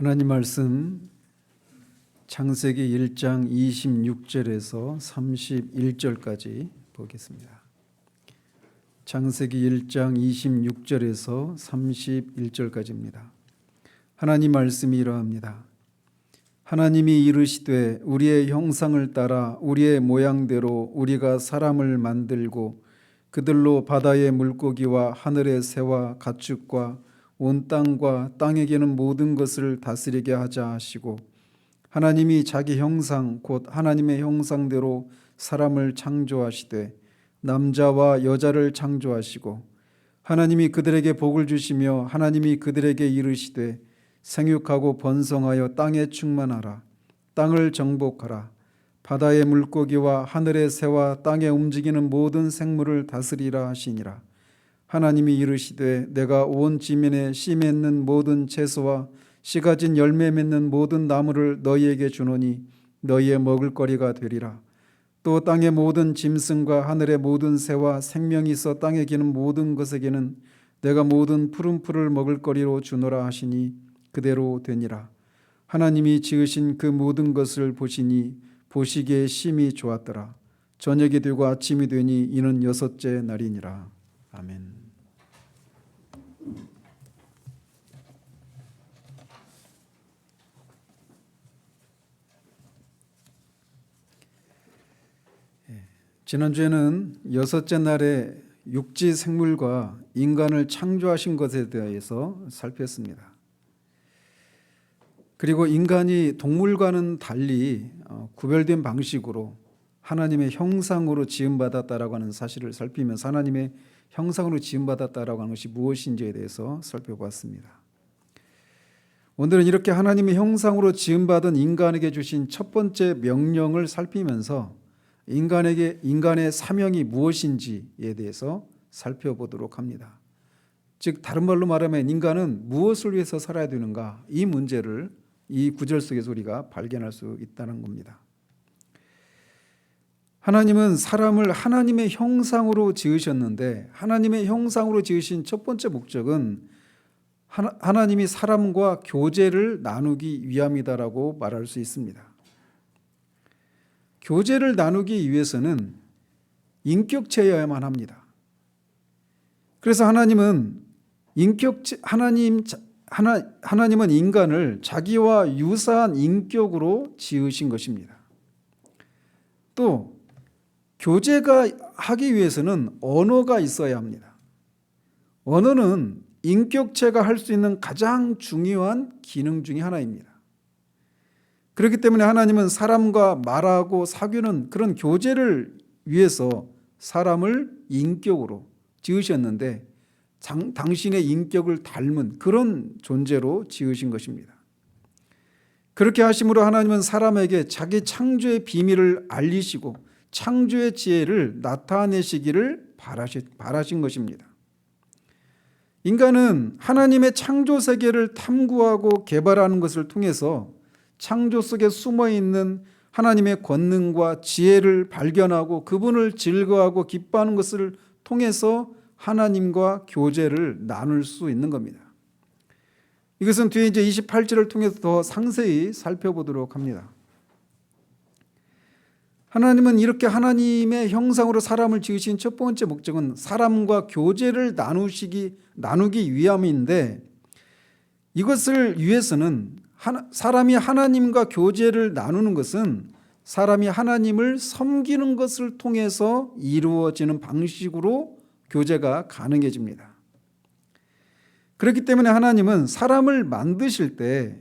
하나님 말씀 창세기 1장 26절에서 31절까지 보겠습니다. 창세기 1장 26절에서 31절까지입니다. 하나님 말씀이 이러합니다. 하나님이 이르시되 우리의 형상을 따라 우리의 모양대로 우리가 사람을 만들고 그들로 바다의 물고기와 하늘의 새와 가축과 온 땅과 땅에 기는 모든 것을 다스리게 하자 하시고, 하나님이 자기 형상 곧 하나님의 형상대로 사람을 창조하시되 남자와 여자를 창조하시고, 하나님이 그들에게 복을 주시며 하나님이 그들에게 이르시되 생육하고 번성하여 땅에 충만하라. 땅을 정복하라. 바다의 물고기와 하늘의 새와 땅에 움직이는 모든 생물을 다스리라 하시니라. 하나님이 이르시되 내가 온 지면에 씨 맺는 모든 채소와 씨 가진 열매 맺는 모든 나무를 너희에게 주노니 너희의 먹을거리가 되리라. 또 땅의 모든 짐승과 하늘의 모든 새와 생명이 있어 땅에 기는 모든 것에게는 내가 모든 푸른 풀을 먹을거리로 주노라 하시니 그대로 되니라. 하나님이 지으신 그 모든 것을 보시니 보시기에 심히 좋았더라. 저녁이 되고 아침이 되니 이는 여섯째 날이니라. 아멘. 지난주에는 여섯째 날에 육지 생물과 인간을 창조하신 것에 대해서 살폈습니다. 그리고 인간이 동물과는 달리 구별된 방식으로 하나님의 형상으로 지음받았다라고 하는 사실을 살피면서 하나님의 형상으로 지음받았다라고 하는 것이 무엇인지에 대해서 살펴보았습니다. 오늘은 이렇게 하나님의 형상으로 지음받은 인간에게 주신 첫 번째 명령을 살피면서 인간의 사명이 무엇인지에 대해서 살펴보도록 합니다. 즉 다른 말로 말하면 인간은 무엇을 위해서 살아야 되는가, 이 문제를 이 구절 속에서 우리가 발견할 수 있다는 겁니다. 하나님은 사람을 하나님의 형상으로 지으셨는데, 하나님의 형상으로 지으신 첫 번째 목적은 하나님이 사람과 교제를 나누기 위함이다라고 말할 수 있습니다. 교제를 나누기 위해서는 인격체여야만 합니다. 그래서 하나님은 인간을 자기와 유사한 인격으로 지으신 것입니다. 또 교제가 하기 위해서는 언어가 있어야 합니다. 언어는 인격체가 할 수 있는 가장 중요한 기능 중에 하나입니다. 그렇기 때문에 하나님은 사람과 말하고 사귀는 그런 교제를 위해서 사람을 인격으로 지으셨는데, 당신의 인격을 닮은 그런 존재로 지으신 것입니다. 그렇게 하심으로 하나님은 사람에게 자기 창조의 비밀을 알리시고 창조의 지혜를 나타내시기를 바라신 것입니다. 인간은 하나님의 창조 세계를 탐구하고 개발하는 것을 통해서 창조 속에 숨어있는 하나님의 권능과 지혜를 발견하고 그분을 즐거워하고 기뻐하는 것을 통해서 하나님과 교제를 나눌 수 있는 겁니다. 이것은 뒤에 이제 28절을 통해서 더 상세히 살펴보도록 합니다. 하나님은 이렇게 하나님의 형상으로 사람을 지으신 첫 번째 목적은 사람과 교제를 나누기 위함인데, 이것을 위해서는 사람이 하나님과 교제를 나누는 것은 사람이 하나님을 섬기는 것을 통해서 이루어지는 방식으로 교제가 가능해집니다. 그렇기 때문에 하나님은 사람을 만드실 때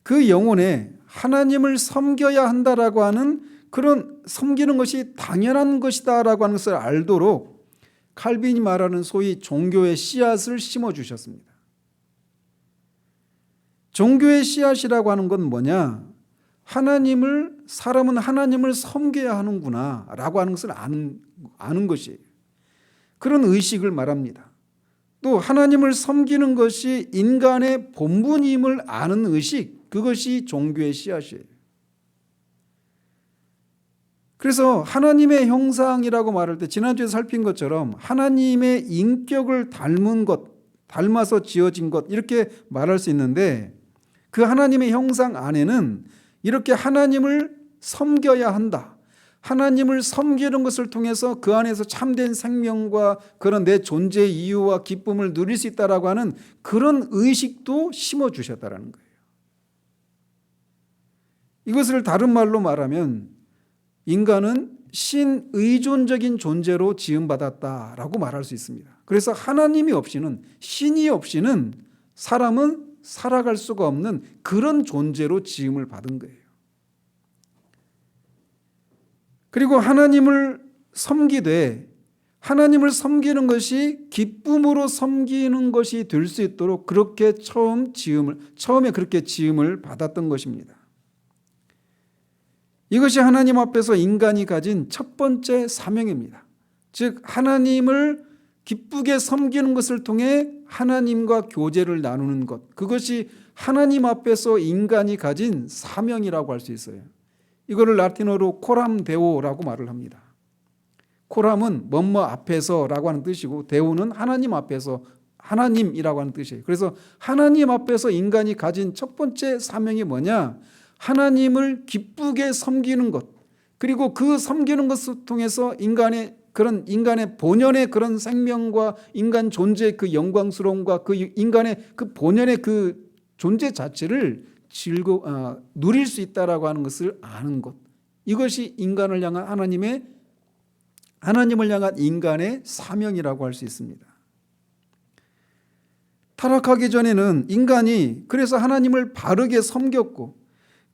그 영혼에 하나님을 섬겨야 한다라고 하는, 그런 섬기는 것이 당연한 것이다라고 하는 것을 알도록 칼빈이 말하는 소위 종교의 씨앗을 심어주셨습니다. 종교의 씨앗이라고 하는 건 뭐냐? 사람은 하나님을 섬겨야 하는구나 라고 하는 것을 아는 것이에요. 그런 의식을 말합니다. 또 하나님을 섬기는 것이 인간의 본분임을 아는 의식, 그것이 종교의 씨앗이에요. 그래서 하나님의 형상이라고 말할 때 지난주에 살핀 것처럼 하나님의 인격을 닮은 것, 닮아서 지어진 것, 이렇게 말할 수 있는데, 그 하나님의 형상 안에는 이렇게 하나님을 섬겨야 한다. 하나님을 섬기는 것을 통해서 그 안에서 참된 생명과 그런 내 존재의 이유와 기쁨을 누릴 수 있다라고 하는 그런 의식도 심어주셨다라는 거예요. 이것을 다른 말로 말하면 인간은 신의존적인 존재로 지음받았다라고 말할 수 있습니다. 그래서 하나님이 없이는, 신이 없이는 사람은 살아갈 수가 없는 그런 존재로 지음을 받은 거예요. 그리고 하나님을 섬기되 하나님을 섬기는 것이 기쁨으로 섬기는 것이 될 수 있도록 그렇게 처음에 그렇게 지음을 받았던 것입니다. 이것이 하나님 앞에서 인간이 가진 첫 번째 사명입니다. 즉 하나님을 기쁘게 섬기는 것을 통해 하나님과 교제를 나누는 것, 그것이 하나님 앞에서 인간이 가진 사명이라고 할 수 있어요. 이거를 라틴어로 코람 데오라고 말을 합니다. 코람은 뭐뭐 앞에서라고 하는 뜻이고 데오는 하나님 앞에서 하나님이라고 하는 뜻이에요. 그래서 하나님 앞에서 인간이 가진 첫 번째 사명이 뭐냐? 하나님을 기쁘게 섬기는 것, 그리고 그 섬기는 것을 통해서 인간의 본연의 그런 생명과 인간 존재의 그 영광스러움과 그 인간의 그 본연의 그 존재 자체를 누릴 수 있다라고 하는 것을 아는 것, 이것이 인간을 향한 하나님을 향한 인간의 사명이라고 할 수 있습니다. 타락하기 전에는 인간이 그래서 하나님을 바르게 섬겼고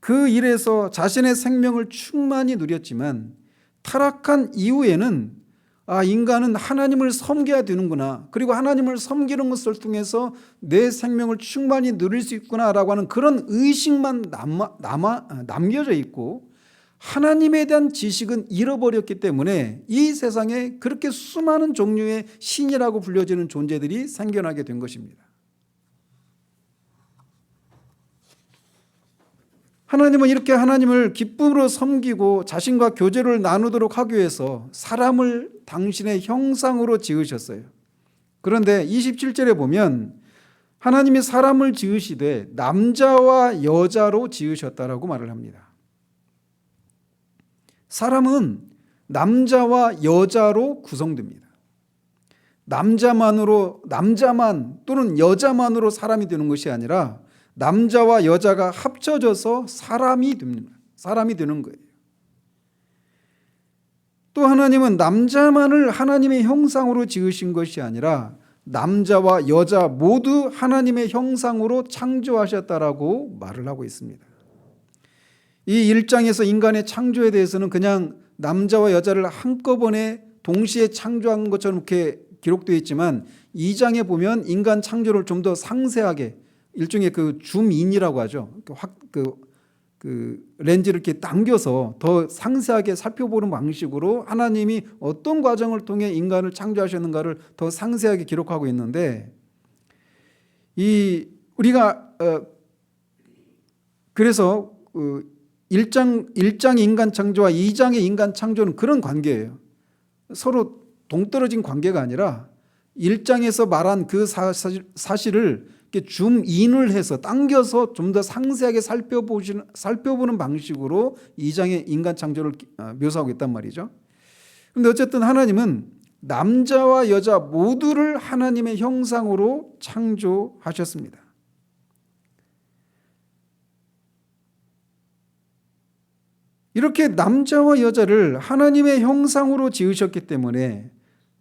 그 일에서 자신의 생명을 충만히 누렸지만 타락한 이후에는 인간은 하나님을 섬겨야 되는구나, 그리고 하나님을 섬기는 것을 통해서 내 생명을 충만히 누릴 수 있구나라고 하는 그런 의식만 남겨져 있고 하나님에 대한 지식은 잃어버렸기 때문에 이 세상에 그렇게 수많은 종류의 신이라고 불려지는 존재들이 생겨나게 된 것입니다. 하나님은 이렇게 하나님을 기쁨으로 섬기고 자신과 교제를 나누도록 하기 위해서 사람을 당신의 형상으로 지으셨어요. 그런데 27절에 보면 하나님이 사람을 지으시되 남자와 여자로 지으셨다라고 말을 합니다. 사람은 남자와 여자로 구성됩니다. 남자만 또는 여자만으로 사람이 되는 것이 아니라 남자와 여자가 합쳐져서 사람이 되는 거예요. 또 하나님은 남자만을 하나님의 형상으로 지으신 것이 아니라 남자와 여자 모두 하나님의 형상으로 창조하셨다라고 말을 하고 있습니다. 이 1장에서 인간의 창조에 대해서는 그냥 남자와 여자를 한꺼번에 동시에 창조한 것처럼 이렇게 기록되어 있지만 2장에 보면 인간 창조를 좀 더 상세하게, 일종의 그 줌인이라고 하죠. 그 렌즈를 이렇게 당겨서 더 상세하게 살펴보는 방식으로 하나님이 어떤 과정을 통해 인간을 창조하셨는가를 더 상세하게 기록하고 있는데, 우리가 그래서 1장 인간 창조와 2장의 인간 창조는 그런 관계예요. 서로 동떨어진 관계가 아니라 1장에서 말한 그 사실을 이렇게 줌인을 해서 당겨서 좀 더 상세하게 살펴보는 방식으로 2장의 인간 창조를 묘사하고 있단 말이죠. 그런데 어쨌든 하나님은 남자와 여자 모두를 하나님의 형상으로 창조하셨습니다. 이렇게 남자와 여자를 하나님의 형상으로 지으셨기 때문에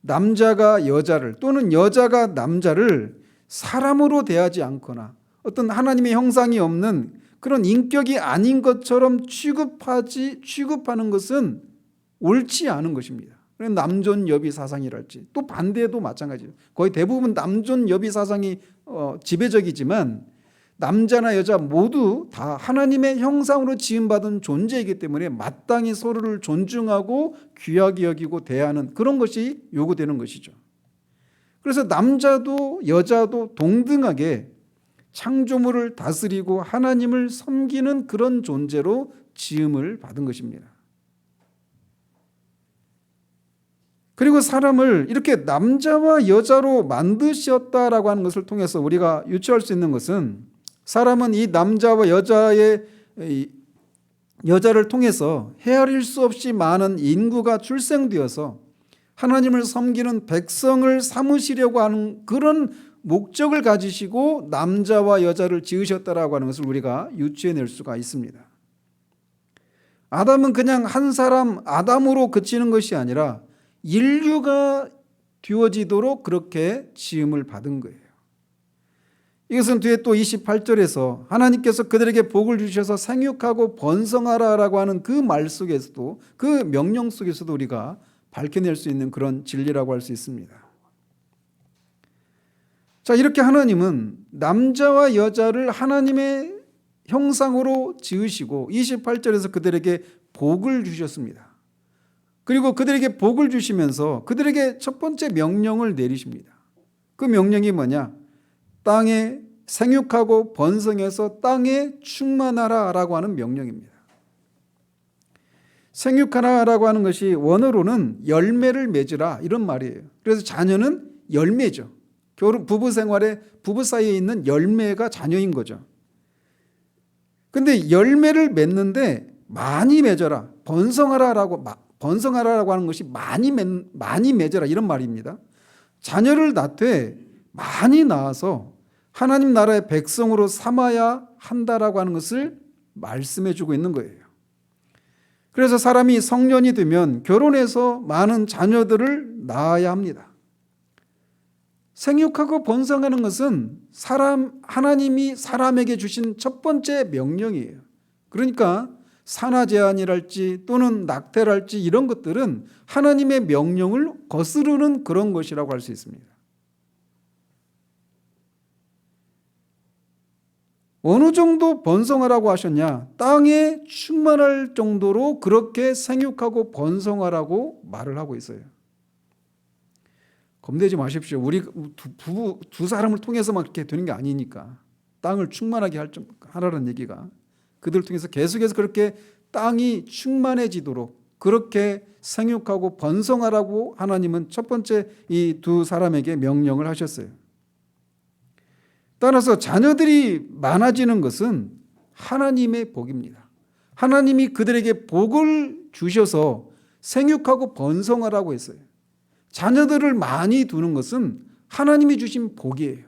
남자가 여자를 또는 여자가 남자를 사람으로 대하지 않거나 어떤 하나님의 형상이 없는 그런 인격이 아닌 것처럼 취급하는 것은 옳지 않은 것입니다. 남존여비 사상이랄지, 또 반대도 마찬가지예요. 거의 대부분 남존여비 사상이 지배적이지만 남자나 여자 모두 다 하나님의 형상으로 지음받은 존재이기 때문에 마땅히 서로를 존중하고 귀하게 여기고 대하는 그런 것이 요구되는 것이죠. 그래서 남자도 여자도 동등하게 창조물을 다스리고 하나님을 섬기는 그런 존재로 지음을 받은 것입니다. 그리고 사람을 이렇게 남자와 여자로 만드셨다라고 하는 것을 통해서 우리가 유추할 수 있는 것은 사람은 이 남자와 여자를 통해서 헤아릴 수 없이 많은 인구가 출생되어서 하나님을 섬기는 백성을 삼으시려고 하는 그런 목적을 가지시고 남자와 여자를 지으셨다라고 하는 것을 우리가 유추해낼 수가 있습니다. 아담은 그냥 한 사람 아담으로 그치는 것이 아니라 인류가 되어지도록 그렇게 지음을 받은 거예요. 이것은 뒤에 또 28절에서 하나님께서 그들에게 복을 주셔서 생육하고 번성하라라고 하는 그 말 속에서도, 그 명령 속에서도 우리가 밝혀낼 수 있는 그런 진리라고 할 수 있습니다. 자, 이렇게 하나님은 남자와 여자를 하나님의 형상으로 지으시고 28절에서 그들에게 복을 주셨습니다. 그리고 그들에게 복을 주시면서 그들에게 첫 번째 명령을 내리십니다. 그 명령이 뭐냐? 땅에 생육하고 번성해서 땅에 충만하라라고 하는 명령입니다. 생육하라라고 하는 것이 원어로는 열매를 맺으라 이런 말이에요. 그래서 자녀는 열매죠. 부부 생활에 부부 사이에 있는 열매가 자녀인 거죠. 근데 열매를 맺는데 많이 맺어라, 번성하라라고 하는 것이 많이 맺어라 이런 말입니다. 자녀를 낳되 많이 낳아서 하나님 나라의 백성으로 삼아야 한다라고 하는 것을 말씀해 주고 있는 거예요. 그래서 사람이 성년이 되면 결혼해서 많은 자녀들을 낳아야 합니다. 생육하고 번성하는 것은 하나님이 사람에게 주신 첫 번째 명령이에요. 그러니까 산하 제한이랄지 또는 낙태랄지 이런 것들은 하나님의 명령을 거스르는 그런 것이라고 할 수 있습니다. 어느 정도 번성하라고 하셨냐? 땅에 충만할 정도로 그렇게 생육하고 번성하라고 말을 하고 있어요. 겁내지 마십시오. 우리 두 사람을 통해서만 그렇게 되는 게 아니니까. 땅을 충만하게 하라는 얘기가 그들을 통해서 계속해서 그렇게 땅이 충만해지도록 그렇게 생육하고 번성하라고 하나님은 첫 번째 이 두 사람에게 명령을 하셨어요. 따라서 자녀들이 많아지는 것은 하나님의 복입니다. 하나님이 그들에게 복을 주셔서 생육하고 번성하라고 했어요. 자녀들을 많이 두는 것은 하나님이 주신 복이에요.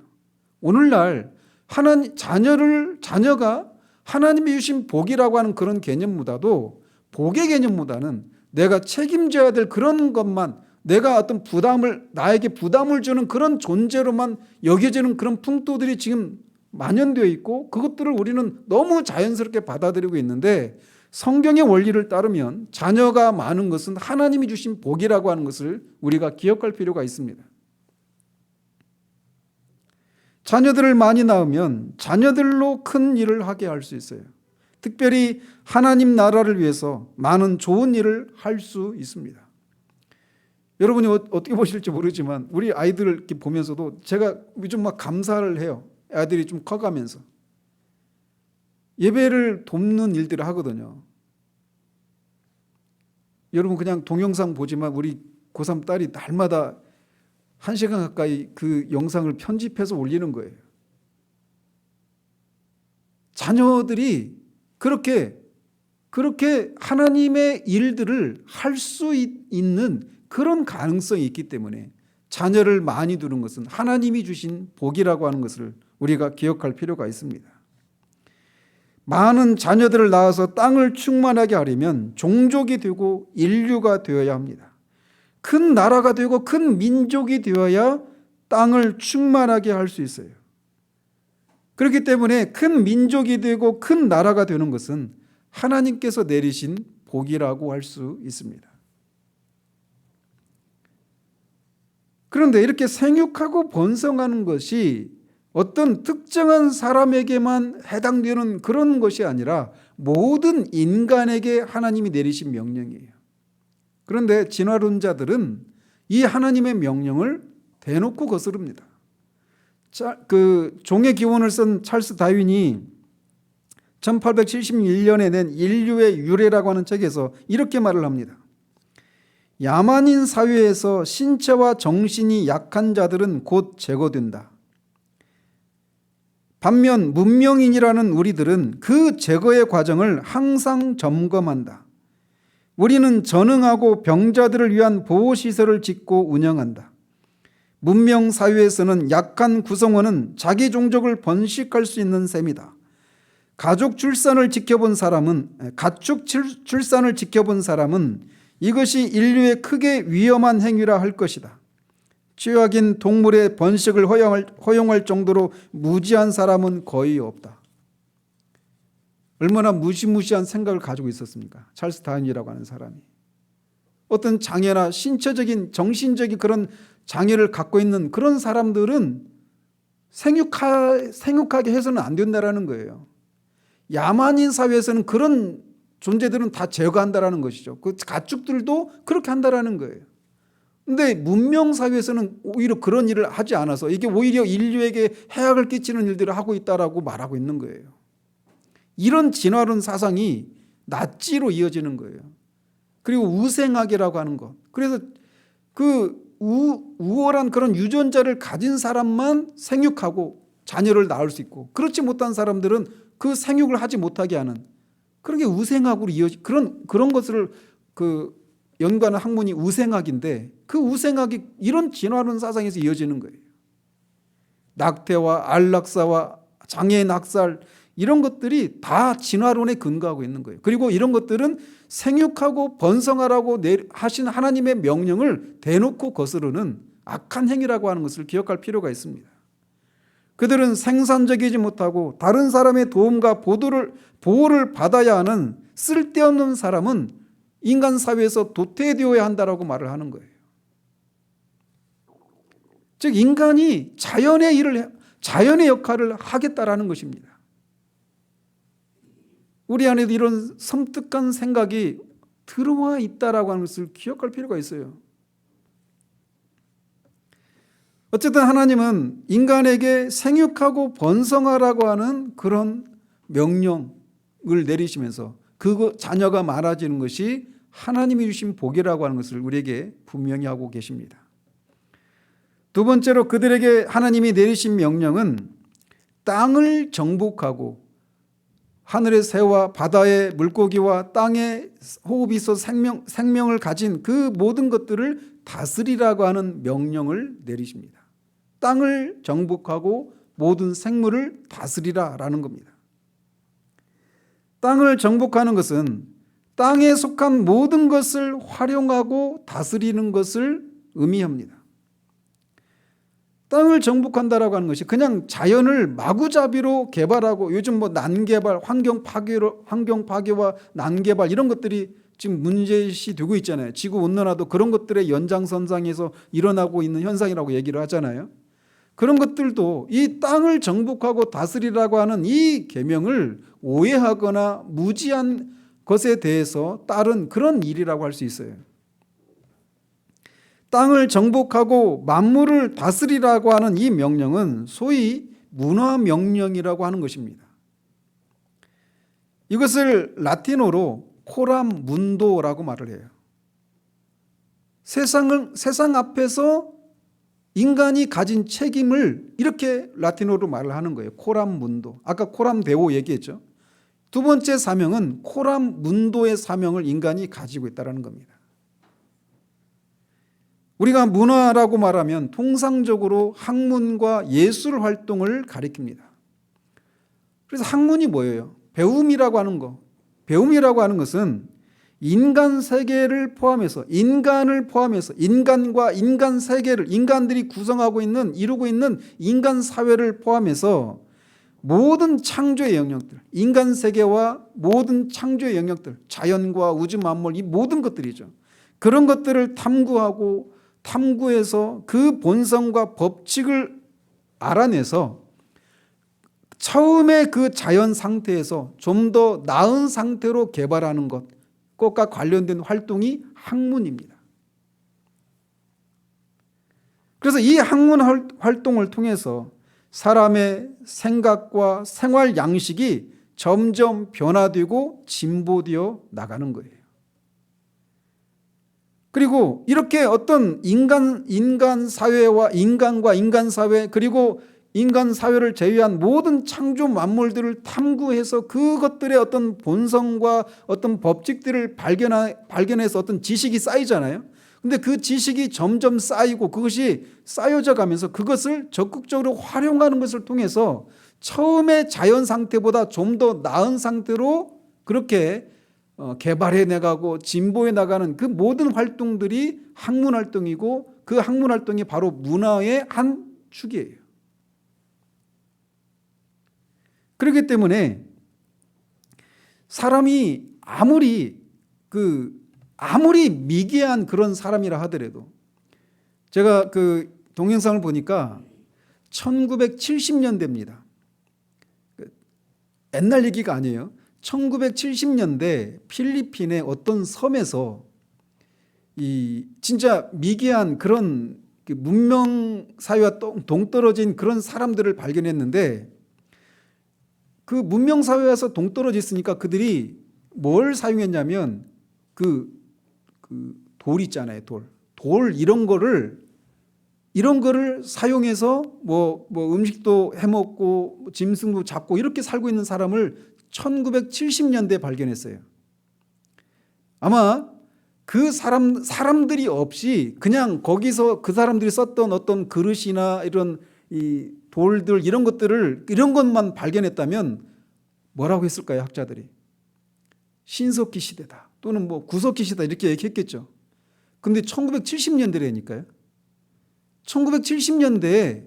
오늘날 자녀가 하나님이 주신 복이라고 하는 그런 개념보다도, 복의 개념보다는 내가 책임져야 될 그런 것만, 내가 어떤 나에게 부담을 주는 그런 존재로만 여겨지는 그런 풍토들이 지금 만연되어 있고, 그것들을 우리는 너무 자연스럽게 받아들이고 있는데, 성경의 원리를 따르면 자녀가 많은 것은 하나님이 주신 복이라고 하는 것을 우리가 기억할 필요가 있습니다. 자녀들을 많이 낳으면 자녀들로 큰 일을 하게 할 수 있어요. 특별히 하나님 나라를 위해서 많은 좋은 일을 할 수 있습니다. 여러분이 어떻게 보실지 모르지만 우리 아이들을 이렇게 보면서도 제가 요즘 막 감사를 해요. 아이들이 좀 커가면서 예배를 돕는 일들을 하거든요. 여러분 그냥 동영상 보지만 우리 고3 딸이 날마다 1시간 가까이 그 영상을 편집해서 올리는 거예요. 자녀들이 그렇게 하나님의 일들을 할 수 있는 그런 가능성이 있기 때문에 자녀를 많이 두는 것은 하나님이 주신 복이라고 하는 것을 우리가 기억할 필요가 있습니다. 많은 자녀들을 낳아서 땅을 충만하게 하려면 종족이 되고 인류가 되어야 합니다. 큰 나라가 되고 큰 민족이 되어야 땅을 충만하게 할 수 있어요. 그렇기 때문에 큰 민족이 되고 큰 나라가 되는 것은 하나님께서 내리신 복이라고 할 수 있습니다. 그런데 이렇게 생육하고 번성하는 것이 어떤 특정한 사람에게만 해당되는 그런 것이 아니라 모든 인간에게 하나님이 내리신 명령이에요. 그런데 진화론자들은 이 하나님의 명령을 대놓고 거스릅니다. 그 종의 기원을 쓴 찰스 다윈이 1871년에 낸 인류의 유래라고 하는 책에서 이렇게 말을 합니다. 야만인 사회에서 신체와 정신이 약한 자들은 곧 제거된다. 반면 문명인이라는 우리들은 그 제거의 과정을 항상 점검한다. 우리는 전응하고 병자들을 위한 보호시설을 짓고 운영한다. 문명 사회에서는 약한 구성원은 자기 종족을 번식할 수 있는 셈이다. 가축 출산을 지켜본 사람은 이것이 인류에 크게 위험한 행위라 할 것이다. 최악인 동물의 번식을 허용할 정도로 무지한 사람은 거의 없다. 얼마나 무시무시한 생각을 가지고 있었습니까? 찰스 다윈이라고 하는 사람이. 어떤 장애나 신체적인 정신적인 그런 장애를 갖고 있는 그런 사람들은 생육하게 해서는 안 된다라는 거예요. 야만인 사회에서는 그런 존재들은 다 제거한다라는 것이죠. 그 가축들도 그렇게 한다라는 거예요. 그런데 문명 사회에서는 오히려 그런 일을 하지 않아서 이게 오히려 인류에게 해악을 끼치는 일들을 하고 있다라고 말하고 있는 거예요. 이런 진화론 사상이 나치로 이어지는 거예요. 그리고 우생학이라고 하는 것. 그래서 그 우월한 그런 유전자를 가진 사람만 생육하고 자녀를 낳을 수 있고, 그렇지 못한 사람들은 그 생육을 하지 못하게 하는 그런 게 우생학으로 그런 것을 연구하는 학문이 우생학인데, 그 우생학이 이런 진화론 사상에서 이어지는 거예요. 낙태와 안락사와 장애인 학살, 이런 것들이 다 진화론에 근거하고 있는 거예요. 그리고 이런 것들은 생육하고 번성하라고 하신 하나님의 명령을 대놓고 거스르는 악한 행위라고 하는 것을 기억할 필요가 있습니다. 그들은 생산적이지 못하고 다른 사람의 도움과 보호를 받아야 하는 쓸데없는 사람은 인간 사회에서 도태되어야 한다라고 말을 하는 거예요. 즉 인간이 자연의 역할을 하겠다라는 것입니다. 우리 안에도 이런 섬뜩한 생각이 들어와 있다라고 하는 것을 기억할 필요가 있어요. 어쨌든 하나님은 인간에게 생육하고 번성하라고 하는 그런 명령을 내리시면서 그 자녀가 많아지는 것이 하나님이 주신 복이라고 하는 것을 우리에게 분명히 하고 계십니다. 두 번째로 그들에게 하나님이 내리신 명령은 땅을 정복하고 하늘의 새와 바다의 물고기와 땅에 호흡이 있어 생명을 가진 그 모든 것들을 다스리라고 하는 명령을 내리십니다. 땅을 정복하고 모든 생물을 다스리라라는 겁니다. 땅을 정복하는 것은 땅에 속한 모든 것을 활용하고 다스리는 것을 의미합니다. 땅을 정복한다라고 하는 것이 그냥 자연을 마구잡이로 개발하고, 요즘 난개발, 환경 파괴와 난개발 이런 것들이 지금 문제시 되고 있잖아요. 지구 온난화도 그런 것들의 연장선상에서 일어나고 있는 현상이라고 얘기를 하잖아요. 그런 것들도 이 땅을 정복하고 다스리라고 하는 이 계명을 오해하거나 무지한 것에 대해서 따른 그런 일이라고 할 수 있어요. 땅을 정복하고 만물을 다스리라고 하는 이 명령은 소위 문화명령이라고 하는 것입니다. 이것을 라틴어로 코람 문도라고 말을 해요. 세상 앞에서 인간이 가진 책임을 이렇게 라틴어로 말을 하는 거예요. 코람 문도. 아까 코람 데오 얘기했죠. 두 번째 사명은 코람 문도의 사명을 인간이 가지고 있다는 겁니다. 우리가 문화라고 말하면 통상적으로 학문과 예술 활동을 가리킵니다. 그래서 학문이 뭐예요? 배움이라고 하는 거. 배움이라고 하는 것은 인간 세계를 포함해서, 인간을 포함해서 인간과 인간 세계를, 인간들이 이루고 있는 인간 사회를 포함해서 모든 창조의 영역들, 인간 세계와 모든 창조의 영역들, 자연과 우주 만물, 이 모든 것들이죠. 그런 것들을 탐구해서 그 본성과 법칙을 알아내서 처음에 그 자연 상태에서 좀 더 나은 상태로 개발하는 것과 관련된 활동이 학문입니다. 그래서 이 학문 활동을 통해서 사람의 생각과 생활 양식이 점점 변화되고 진보되어 나가는 거예요. 그리고 이렇게 어떤 인간 사회와 인간과 인간 사회, 그리고 인간 사회를 제외한 모든 창조 만물들을 탐구해서 그것들의 어떤 본성과 어떤 법칙들을 발견해서 어떤 지식이 쌓이잖아요. 근데 그 지식이 점점 쌓이고 그것이 쌓여져 가면서 그것을 적극적으로 활용하는 것을 통해서 처음의 자연 상태보다 좀 더 나은 상태로 그렇게 개발해 나가고 진보해 나가는 그 모든 활동들이 학문 활동이고 그 학문 활동이 바로 문화의 한 축이에요. 그렇기 때문에 사람이 아무리 미개한 그런 사람이라 하더라도 제가 그 동영상을 보니까 1970년대입니다. 옛날 얘기가 아니에요. 1970년대 필리핀의 어떤 섬에서 이 진짜 미개한 그런 문명 사회와 동떨어진 그런 사람들을 발견했는데 그 문명 사회에서 동떨어져 있으니까 그들이 뭘 사용했냐면 그 돌 있잖아요. 돌 이런 거를 사용해서 뭐 음식도 해 먹고 짐승도 잡고 이렇게 살고 있는 사람을 1970년대에 발견했어요. 아마 그 사람들이 없이 그냥 거기서 그 사람들이 썼던 어떤 그릇이나 이런 이 돌들 이런 것만 발견했다면 뭐라고 했을까요? 학자들이 신석기 시대다 또는 뭐 구석기 시대다 이렇게 얘기했겠죠. 근데 1970년대라니까요. 1970년대에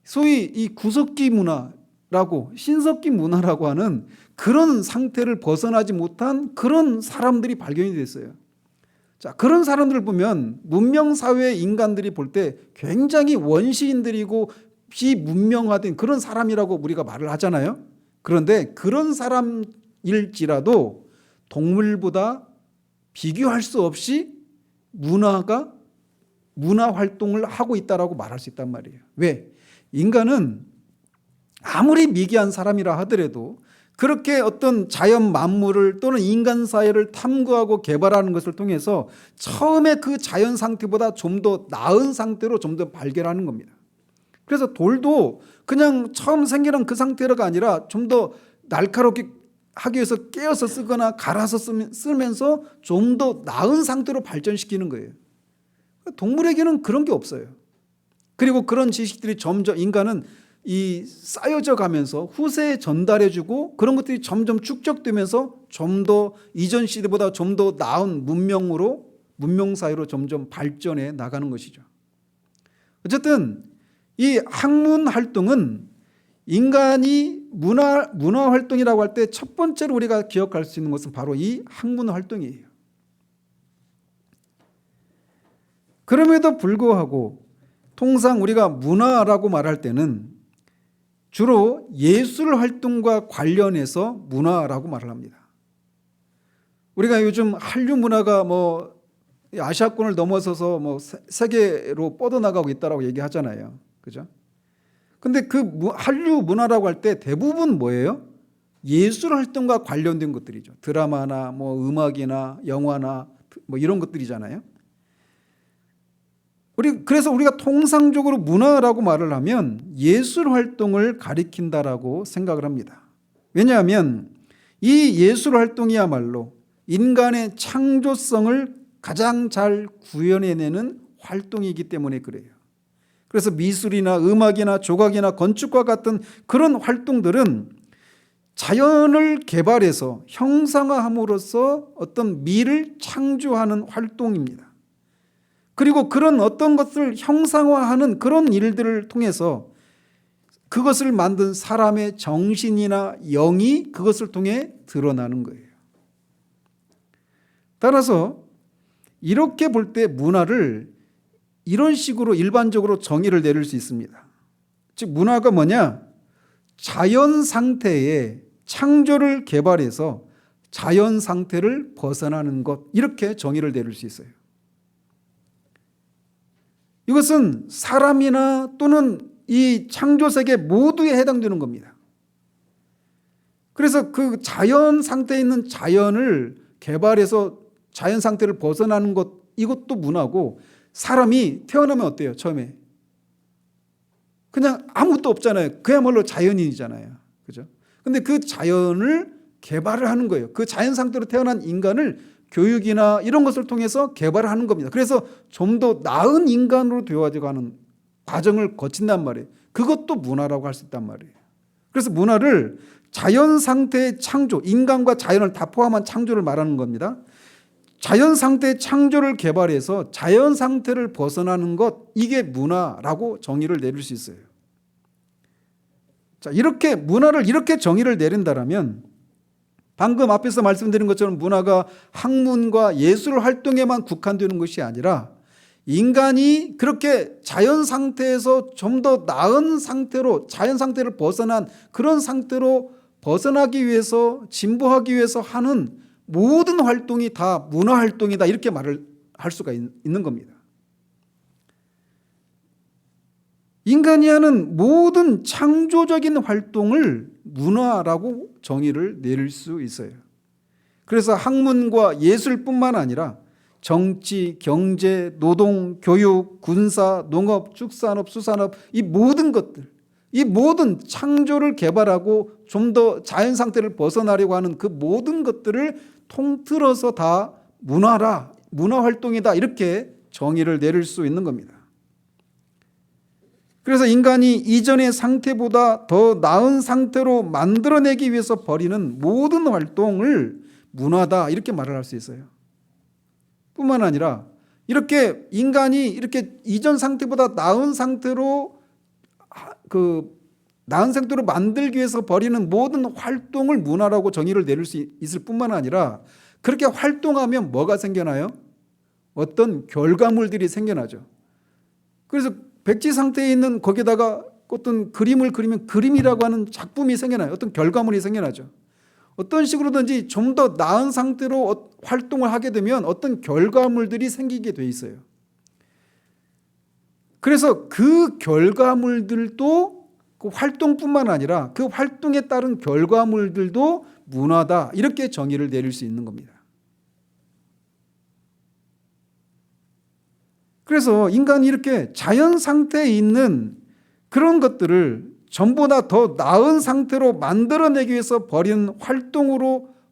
소위 이 구석기 문화라고 신석기 문화라고 하는 그런 상태를 벗어나지 못한 그런 사람들이 발견이 됐어요. 자, 그런 사람들을 보면 문명사회의 인간들이 볼 때 굉장히 원시인들이고 비문명화된 그런 사람이라고 우리가 말을 하잖아요. 그런데 그런 사람일지라도 동물보다 비교할 수 없이 문화 활동을 하고 있다라고 말할 수 있단 말이에요. 왜? 인간은 아무리 미개한 사람이라 하더라도 그렇게 어떤 자연 만물을 또는 인간 사회를 탐구하고 개발하는 것을 통해서 처음에 그 자연 상태보다 좀 더 나은 상태로 좀 더 발견하는 겁니다. 그래서 돌도 그냥 처음 생겨난 그 상태가 아니라 좀 더 날카롭게 하기 위해서 깨어서 쓰거나 갈아서 쓰면서 좀 더 나은 상태로 발전시키는 거예요. 동물에게는 그런 게 없어요. 그리고 그런 지식들이 점점 인간은 이 쌓여져 가면서 후세에 전달해주고 그런 것들이 점점 축적되면서 좀 더 이전 시대보다 좀 더 나은 문명 사회로 점점 발전해 나가는 것이죠. 어쨌든 이 학문 활동은 인간이 문화 활동이라고 할 때 첫 번째로 우리가 기억할 수 있는 것은 바로 이 학문 활동이에요. 그럼에도 불구하고 통상 우리가 문화라고 말할 때는 주로 예술 활동과 관련해서 문화라고 말을 합니다. 우리가 요즘 한류 문화가 뭐 아시아권을 넘어서서 뭐 세계로 뻗어나가고 있다라고 얘기하잖아요. 그죠? 근데 그 한류 문화라고 할 때 대부분 뭐예요? 예술 활동과 관련된 것들이죠. 드라마나 뭐 음악이나 영화나 뭐 이런 것들이잖아요. 그래서 우리가 통상적으로 문화라고 말을 하면 예술 활동을 가리킨다라고 생각을 합니다. 왜냐하면 이 예술 활동이야말로 인간의 창조성을 가장 잘 구현해내는 활동이기 때문에 그래요. 그래서 미술이나 음악이나 조각이나 건축과 같은 그런 활동들은 자연을 개발해서 형상화함으로써 어떤 미를 창조하는 활동입니다. 그리고 그런 어떤 것을 형상화하는 그런 일들을 통해서 그것을 만든 사람의 정신이나 영이 그것을 통해 드러나는 거예요. 따라서 이렇게 볼 때 문화를 이런 식으로 일반적으로 정의를 내릴 수 있습니다. 즉 문화가 뭐냐? 자연 상태에 창조를 개발해서 자연 상태를 벗어나는 것, 이렇게 정의를 내릴 수 있어요. 이것은 사람이나 또는 이 창조세계 모두에 해당되는 겁니다. 그래서 그 자연 상태에 있는 자연을 개발해서 자연 상태를 벗어나는 것, 이것도 문화고, 사람이 태어나면 어때요? 처음에 그냥 아무것도 없잖아요. 그야말로 자연인이잖아요. 그죠? 근데 그 자연을 개발을 하는 거예요. 그 자연 상태로 태어난 인간을 교육이나 이런 것을 통해서 개발을 하는 겁니다. 그래서 좀 더 나은 인간으로 되어가는 과정을 거친단 말이에요. 그것도 문화라고 할 수 있단 말이에요. 그래서 문화를 자연 상태의 창조, 인간과 자연을 다 포함한 창조를 말하는 겁니다. 자연 상태의 창조를 개발해서 자연 상태를 벗어나는 것, 이게 문화라고 정의를 내릴 수 있어요. 자, 이렇게 문화를 이렇게 정의를 내린다라면 방금 앞에서 말씀드린 것처럼 문화가 학문과 예술 활동에만 국한되는 것이 아니라 인간이 그렇게 자연 상태에서 좀 더 나은 상태로, 자연 상태를 벗어난 그런 상태로 벗어나기 위해서, 진보하기 위해서 하는 모든 활동이 다 문화 활동이다, 이렇게 말을 할 수가 있는 겁니다. 인간이 하는 모든 창조적인 활동을 문화라고 정의를 내릴 수 있어요. 그래서 학문과 예술뿐만 아니라 정치, 경제, 노동, 교육, 군사, 농업, 축산업, 수산업, 이 모든 것들, 이 모든 창조를 개발하고 좀 더 자연 상태를 벗어나려고 하는 그 모든 것들을 통틀어서 다 문화라, 문화 활동이다, 이렇게 정의를 내릴 수 있는 겁니다. 그래서 인간이 이전의 상태보다 더 나은 상태로 만들어내기 위해서 벌이는 모든 활동을 문화다, 이렇게 말을 할 수 있어요. 뿐만 아니라 이렇게 인간이 이렇게 이전 상태보다 나은 상태로 만들기 위해서 벌이는 모든 활동을 문화라고 정의를 내릴 수 있을 뿐만 아니라 그렇게 활동하면 뭐가 생겨나요? 어떤 결과물들이 생겨나죠. 그래서 백지 상태에 있는 거기다가 어떤 그림을 그리면 그림이라고 하는 작품이 생겨나요. 어떤 결과물이 생겨나죠. 어떤 식으로든지 좀 더 나은 상태로 활동을 하게 되면 어떤 결과물들이 생기게 돼 있어요. 그래서 그 결과물들도 그 활동뿐만 아니라 그 활동에 따른 결과물들도 문화다, 이렇게 정의를 내릴 수 있는 겁니다. 그래서 인간이 이렇게 자연 상태에 있는 그런 것들을 전보다 더 나은 상태로 만들어내기 위해서 벌이는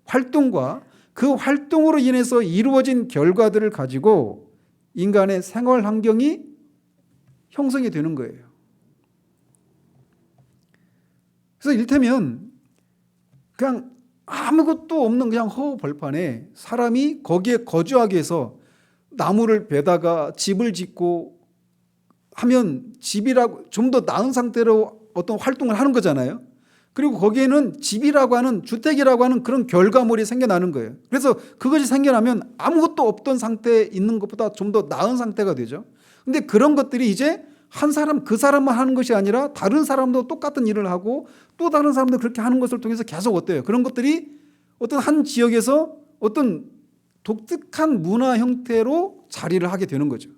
활동과 그 활동으로 인해서 이루어진 결과들을 가지고 인간의 생활 환경이 형성이 되는 거예요. 그래서 이를테면 그냥 아무것도 없는 그냥 허허벌판에 사람이 거기에 거주하기 위해서 나무를 베다가 집을 짓고 하면 집이라고 좀 더 나은 상태로 어떤 활동을 하는 거잖아요. 그리고 거기에는 집이라고 하는, 주택이라고 하는 그런 결과물이 생겨나는 거예요. 그래서 그것이 생겨나면 아무것도 없던 상태에 있는 것보다 좀 더 나은 상태가 되죠. 근데 그런 것들이 이제 한 사람, 그 사람만 하는 것이 아니라 다른 사람도 똑같은 일을 하고 또 다른 사람도 그렇게 하는 것을 통해서 계속 어때요? 그런 것들이 어떤 한 지역에서 어떤 독특한 문화 형태로 자리를 하게 되는 거죠.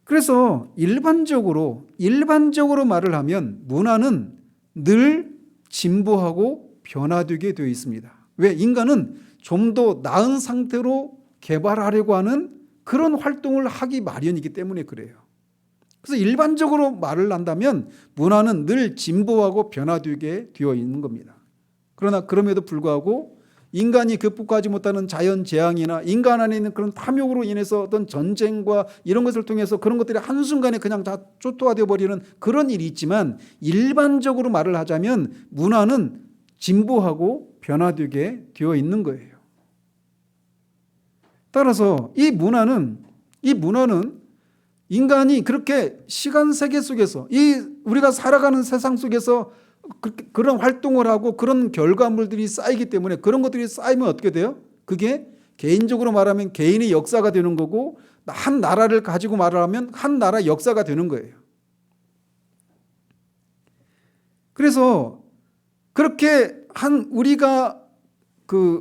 그래서 일반적으로 말을 하면 문화는 늘 진보하고 변화되게 되어 있습니다. 왜? 인간은 좀 더 나은 상태로 개발하려고 하는 그런 활동을 하기 마련이기 때문에 그래요. 그래서 일반적으로 말을 한다면 문화는 늘 진보하고 변화되게 되어 있는 겁니다. 그러나 그럼에도 불구하고 인간이 극복하지 못하는 자연 재앙이나 인간 안에 있는 그런 탐욕으로 인해서 어떤 전쟁과 이런 것을 통해서 그런 것들이 한순간에 그냥 다 초토화되어 버리는 그런 일이 있지만 일반적으로 말을 하자면 문화는 진보하고 변화되게 되어 있는 거예요. 따라서 이 문화는 인간이 그렇게 시간 세계 속에서 우리가 살아가는 세상 속에서 그런 활동을 하고 그런 결과물들이 쌓이기 때문에 그런 것들이 쌓이면 어떻게 돼요? 그게 개인적으로 말하면 개인의 역사가 되는 거고 한 나라를 가지고 말하면 한 나라 역사가 되는 거예요. 그래서 그렇게 우리가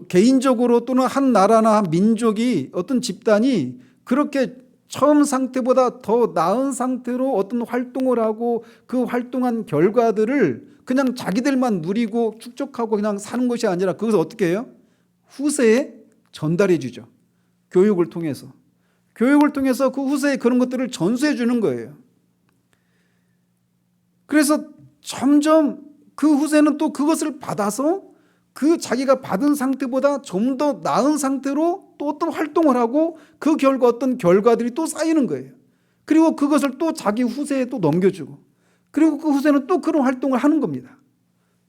개인적으로 또는 한 나라나 한 민족이 어떤 집단이 그렇게 처음 상태보다 더 나은 상태로 어떤 활동을 하고 그 활동한 결과들을 그냥 자기들만 누리고 축적하고 그냥 사는 것이 아니라 그것을 어떻게 해요? 후세에 전달해 주죠. 교육을 통해서. 교육을 통해서 그 후세에 그런 것들을 전수해 주는 거예요. 그래서 점점 그 후세는 또 그것을 받아서 그 자기가 받은 상태보다 좀 더 나은 상태로 또 어떤 활동을 하고 그 결과 어떤 결과들이 또 쌓이는 거예요. 그리고 그것을 또 자기 후세에 또 넘겨주고 그리고 그 후세는 또 그런 활동을 하는 겁니다.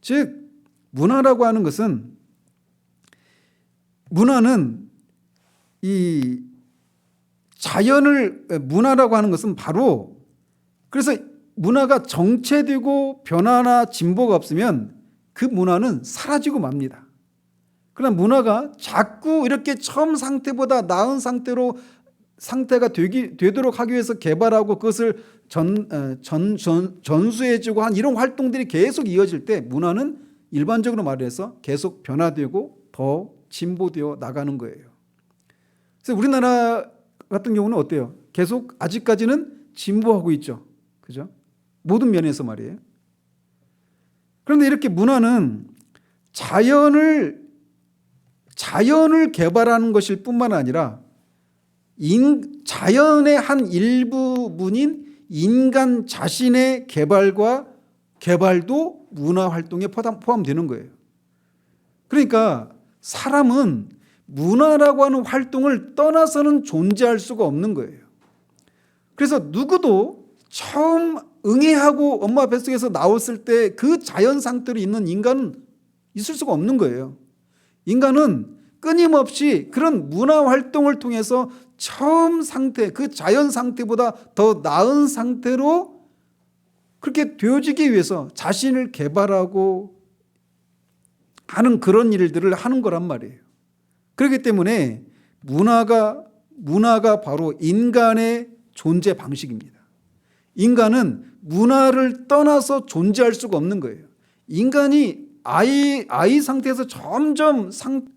즉 문화라고 하는 것은 문화는 이 자연을 문화라고 하는 것은 바로 그래서 문화가 정체되고 변화나 진보가 없으면 그 문화는 사라지고 맙니다. 그러나 문화가 자꾸 이렇게 처음 상태보다 나은 상태로 상태가 되도록 하기 위해서 개발하고 그것을 전수해주고 한 이런 활동들이 계속 이어질 때 문화는 일반적으로 말해서 계속 변화되고 더 진보되어 나가는 거예요. 그래서 우리나라 같은 경우는 어때요? 계속 아직까지는 진보하고 있죠. 그죠? 모든 면에서 말이에요. 그런데 이렇게 문화는 자연을 개발하는 것일 뿐만 아니라 자연의 한 일부분인 인간 자신의 개발도 문화 활동에 포함되는 거예요. 그러니까 사람은 문화라고 하는 활동을 떠나서는 존재할 수가 없는 거예요. 그래서 누구도 처음 응애하고 엄마 뱃속에서 나왔을 때 그 자연 상태로 있는 인간은 있을 수가 없는 거예요. 인간은 끊임없이 그런 문화 활동을 통해서 처음 상태, 그 자연 상태보다 더 나은 상태로 그렇게 되어지기 위해서 자신을 개발하고 하는 그런 일들을 하는 거란 말이에요. 그렇기 때문에 문화가 바로 인간의 존재 방식입니다. 인간은 문화를 떠나서 존재할 수가 없는 거예요. 인간이 아이 상태에서 점점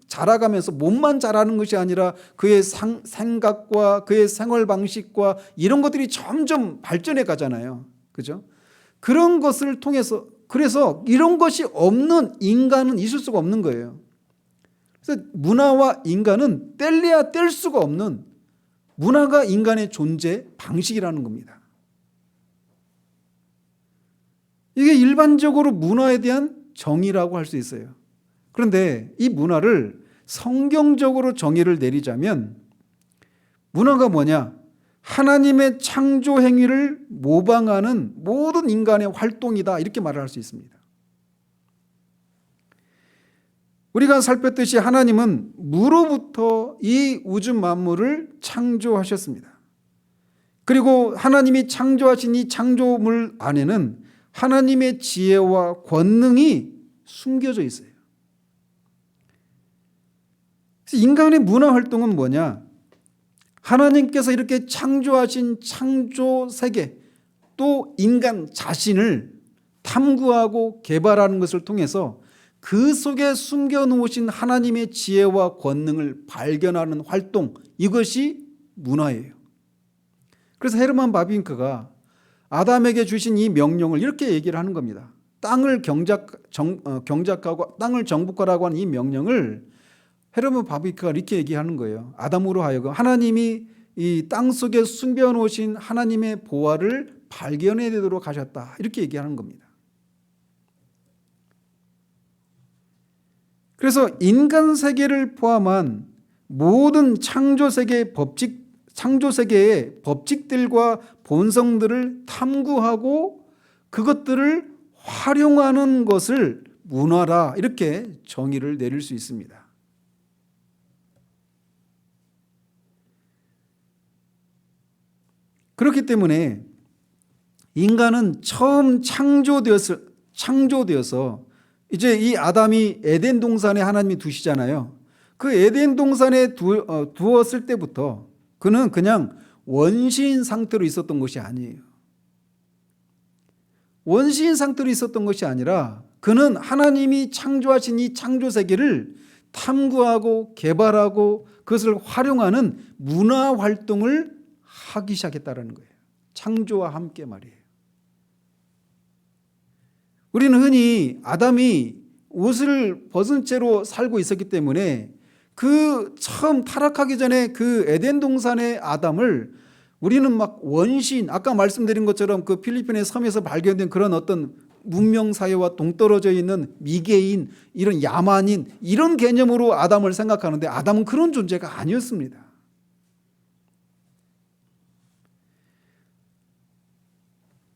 자라가면서 몸만 자라는 것이 아니라 그의 생각과 그의 생활 방식과 이런 것들이 점점 발전해 가잖아요. 그죠? 그런 것을 통해서 그래서 이런 것이 없는 인간은 있을 수가 없는 거예요. 그래서 문화와 인간은 뗄래야 뗄 수가 없는 문화가 인간의 존재 방식이라는 겁니다. 이게 일반적으로 문화에 대한 정의라고 할 수 있어요. 그런데 이 문화를 성경적으로 정의를 내리자면 문화가 뭐냐? 하나님의 창조 행위를 모방하는 모든 인간의 활동이다 이렇게 말을 할 수 있습니다. 우리가 살폈듯이 하나님은 무로부터 이 우주 만물을 창조하셨습니다. 그리고 하나님이 창조하신 이 창조물 안에는 하나님의 지혜와 권능이 숨겨져 있어요. 그래서 인간의 문화 활동은 뭐냐? 하나님께서 이렇게 창조하신 창조 세계 또 인간 자신을 탐구하고 개발하는 것을 통해서 그 속에 숨겨놓으신 하나님의 지혜와 권능을 발견하는 활동, 이것이 문화예요. 그래서 헤르만 바빙크가 아담에게 주신 이 명령을 이렇게 얘기를 하는 겁니다. 땅을 경작하고 땅을 정복하라고 하는 이 명령을 헤르만 바빙크가 이렇게 얘기하는 거예요. 아담으로 하여금 하나님이 이 땅 속에 숨겨놓으신 하나님의 보화를 발견해야 되도록 하셨다. 이렇게 얘기하는 겁니다. 그래서 인간 세계를 포함한 모든 창조 세계의 법칙들과 본성들을 탐구하고 그것들을 활용하는 것을 문화라 이렇게 정의를 내릴 수 있습니다. 그렇기 때문에 인간은 처음 창조되어서 이제 이 아담이 에덴 동산에 하나님이 두시잖아요. 그 에덴 동산에 두었을 때부터 그는 그냥 원시인 상태로 있었던 것이 아니에요. 원시인 상태로 있었던 것이 아니라 그는 하나님이 창조하신 이 창조 세계를 탐구하고 개발하고 그것을 활용하는 문화 활동을 하기 시작했다는 거예요. 창조와 함께 말이에요. 우리는 흔히 아담이 옷을 벗은 채로 살고 있었기 때문에 그 처음 타락하기 전에 그 에덴 동산의 아담을 우리는 막 원시인, 아까 말씀드린 것처럼 그 필리핀의 섬에서 발견된 그런 어떤 문명 사회와 동떨어져 있는 미개인, 이런 야만인, 이런 개념으로 아담을 생각하는데 아담은 그런 존재가 아니었습니다.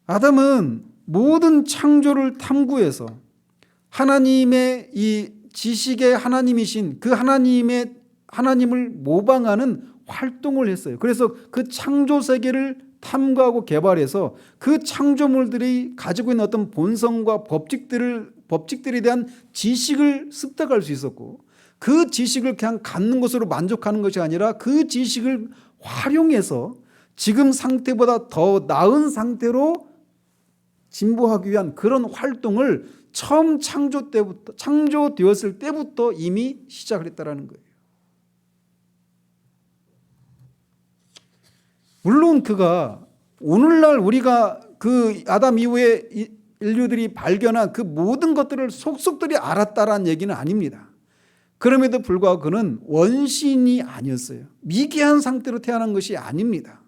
아담은 모든 창조를 탐구해서 하나님의 이 지식의 하나님이신 그 하나님을 모방하는 활동을 했어요. 그래서 그 창조 세계를 탐구하고 개발해서 그 창조물들이 가지고 있는 어떤 본성과 법칙들에 대한 지식을 습득할 수 있었고, 그 지식을 그냥 갖는 것으로 만족하는 것이 아니라 그 지식을 활용해서 지금 상태보다 더 나은 상태로 진보하기 위한 그런 활동을 처음 창조되었을 때부터 이미 시작을 했다라는 거예요. 물론 그가 오늘날 우리가 그 아담 이후에 인류들이 발견한 그 모든 것들을 속속들이 알았다라는 얘기는 아닙니다. 그럼에도 불구하고 그는 원시인이 아니었어요. 미개한 상태로 태어난 것이 아닙니다.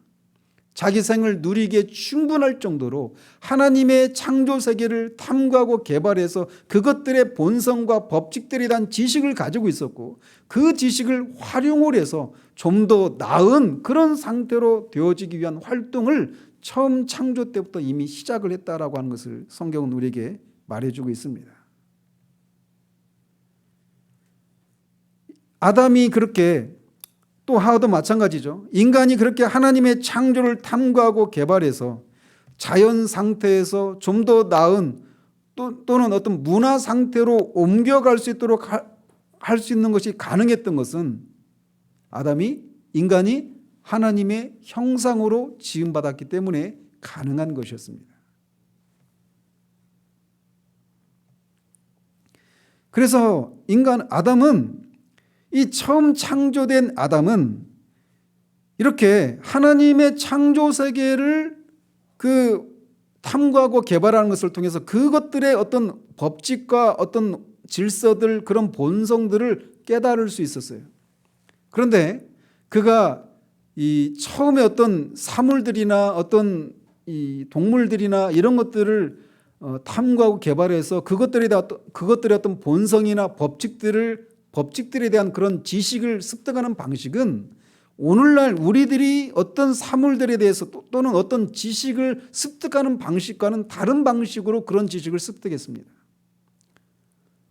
자기 생을 누리기에 충분할 정도로 하나님의 창조 세계를 탐구하고 개발해서 그것들의 본성과 법칙들에 대한 지식을 가지고 있었고, 그 지식을 활용을 해서 좀 더 나은 그런 상태로 되어지기 위한 활동을 처음 창조 때부터 이미 시작을 했다라고 하는 것을 성경은 우리에게 말해주고 있습니다. 아담이 그렇게, 또 하와도 마찬가지죠. 인간이 그렇게 하나님의 창조를 탐구하고 개발해서 자연 상태에서 좀 더 나은 또는 어떤 문화 상태로 옮겨갈 수 있도록 할 수 있는 것이 가능했던 것은 인간이 하나님의 형상으로 지음받았기 때문에 가능한 것이었습니다. 그래서 이 처음 창조된 아담은 이렇게 하나님의 창조 세계를 탐구하고 개발하는 것을 통해서 그것들의 어떤 법칙과 어떤 질서들, 그런 본성들을 깨달을 수 있었어요. 그런데 그가 이 처음에 어떤 사물들이나 어떤 이 동물들이나 이런 것들을 탐구하고 개발해서 그것들의 어떤 본성이나 법칙들에 대한 그런 지식을 습득하는 방식은 오늘날 우리들이 어떤 사물들에 대해서 또는 어떤 지식을 습득하는 방식과는 다른 방식으로 그런 지식을 습득했습니다.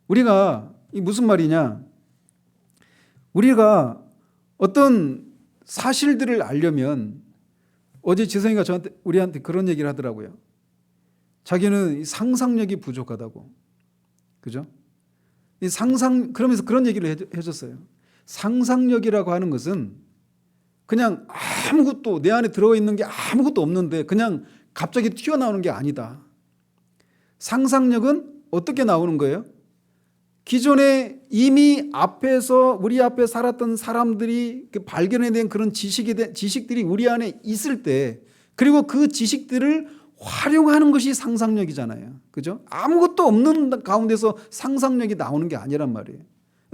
우리가 무슨 말이냐? 우리가 어떤 사실들을 알려면, 어제 지성이가 우리한테 그런 얘기를 하더라고요. 자기는 상상력이 부족하다고. 그죠? 그러면서 그런 얘기를 해줬어요. 상상력이라고 하는 것은 그냥 아무것도 내 안에 들어있는 게 아무것도 없는데 그냥 갑자기 튀어나오는 게 아니다. 상상력은 어떻게 나오는 거예요? 기존에 이미 우리 앞에 살았던 사람들이 발견해낸 그런 지식들이 우리 안에 있을 때, 그리고 그 지식들을 활용하는 것이 상상력이잖아요. 그죠? 아무것도 없는 가운데서 상상력이 나오는 게 아니란 말이에요.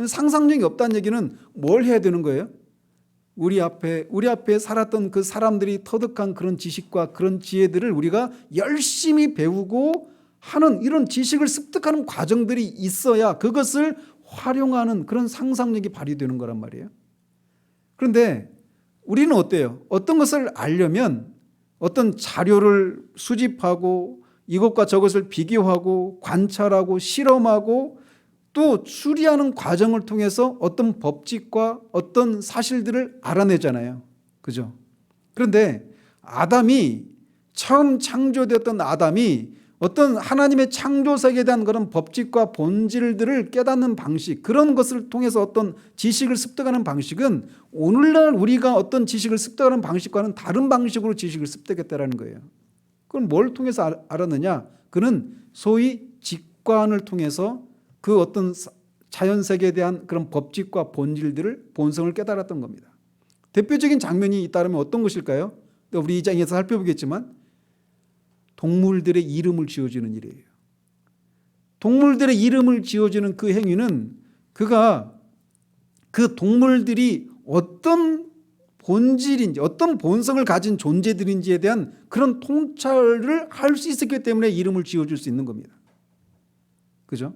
상상력이 없다는 얘기는 뭘 해야 되는 거예요? 우리 앞에 살았던 그 사람들이 터득한 그런 지식과 그런 지혜들을 우리가 열심히 배우고 하는 이런 지식을 습득하는 과정들이 있어야 그것을 활용하는 그런 상상력이 발휘되는 거란 말이에요. 그런데 우리는 어때요? 어떤 것을 알려면 어떤 자료를 수집하고 이것과 저것을 비교하고 관찰하고 실험하고 또 추리하는 과정을 통해서 어떤 법칙과 어떤 사실들을 알아내잖아요. 그죠? 그런데 처음 창조되었던 아담이 어떤 하나님의 창조 세계에 대한 그런 법칙과 본질들을 깨닫는 방식, 그런 것을 통해서 어떤 지식을 습득하는 방식은 오늘날 우리가 어떤 지식을 습득하는 방식과는 다른 방식으로 지식을 습득했다는 거예요. 그건 뭘 통해서 알았느냐? 그는 소위 직관을 통해서 그 어떤 자연 세계에 대한 그런 법칙과 본성을 깨달았던 겁니다. 대표적인 장면이 잇따르면 어떤 것일까요? 우리 이 장에서 살펴보겠지만 동물들의 이름을 지어주는 일이에요. 동물들의 이름을 지어주는 그 행위는 그가 그 동물들이 어떤 본질인지 어떤 본성을 가진 존재들인지에 대한 그런 통찰을 할 수 있었기 때문에 이름을 지어줄 수 있는 겁니다. 그죠?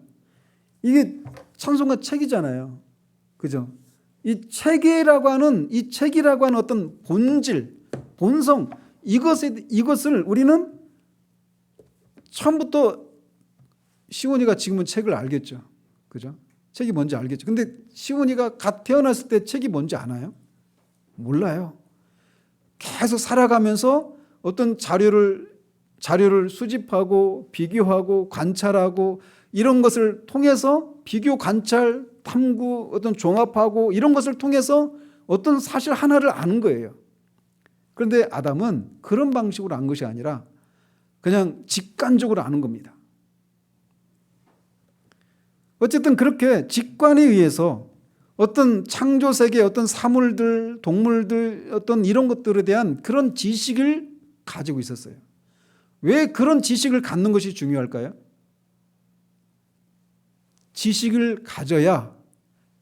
이게 찬송가 책이잖아요. 그죠? 이 책이라고 하는 어떤 본질, 본성, 이것을 우리는 처음부터 시온이가 지금은 책을 알겠죠. 그죠? 책이 뭔지 알겠죠. 근데 시온이가 갓 태어났을 때 책이 뭔지 아나요? 몰라요. 계속 살아가면서 어떤 자료를 수집하고 비교하고 관찰하고 이런 것을 통해서 비교, 관찰, 탐구, 어떤 종합하고 이런 것을 통해서 어떤 사실 하나를 아는 거예요. 그런데 아담은 그런 방식으로 안 것이 아니라 그냥 직관적으로 아는 겁니다. 어쨌든 그렇게 직관에 의해서 어떤 창조 세계, 어떤 사물들, 동물들, 어떤 이런 것들에 대한 그런 지식을 가지고 있었어요. 왜 그런 지식을 갖는 것이 중요할까요? 지식을 가져야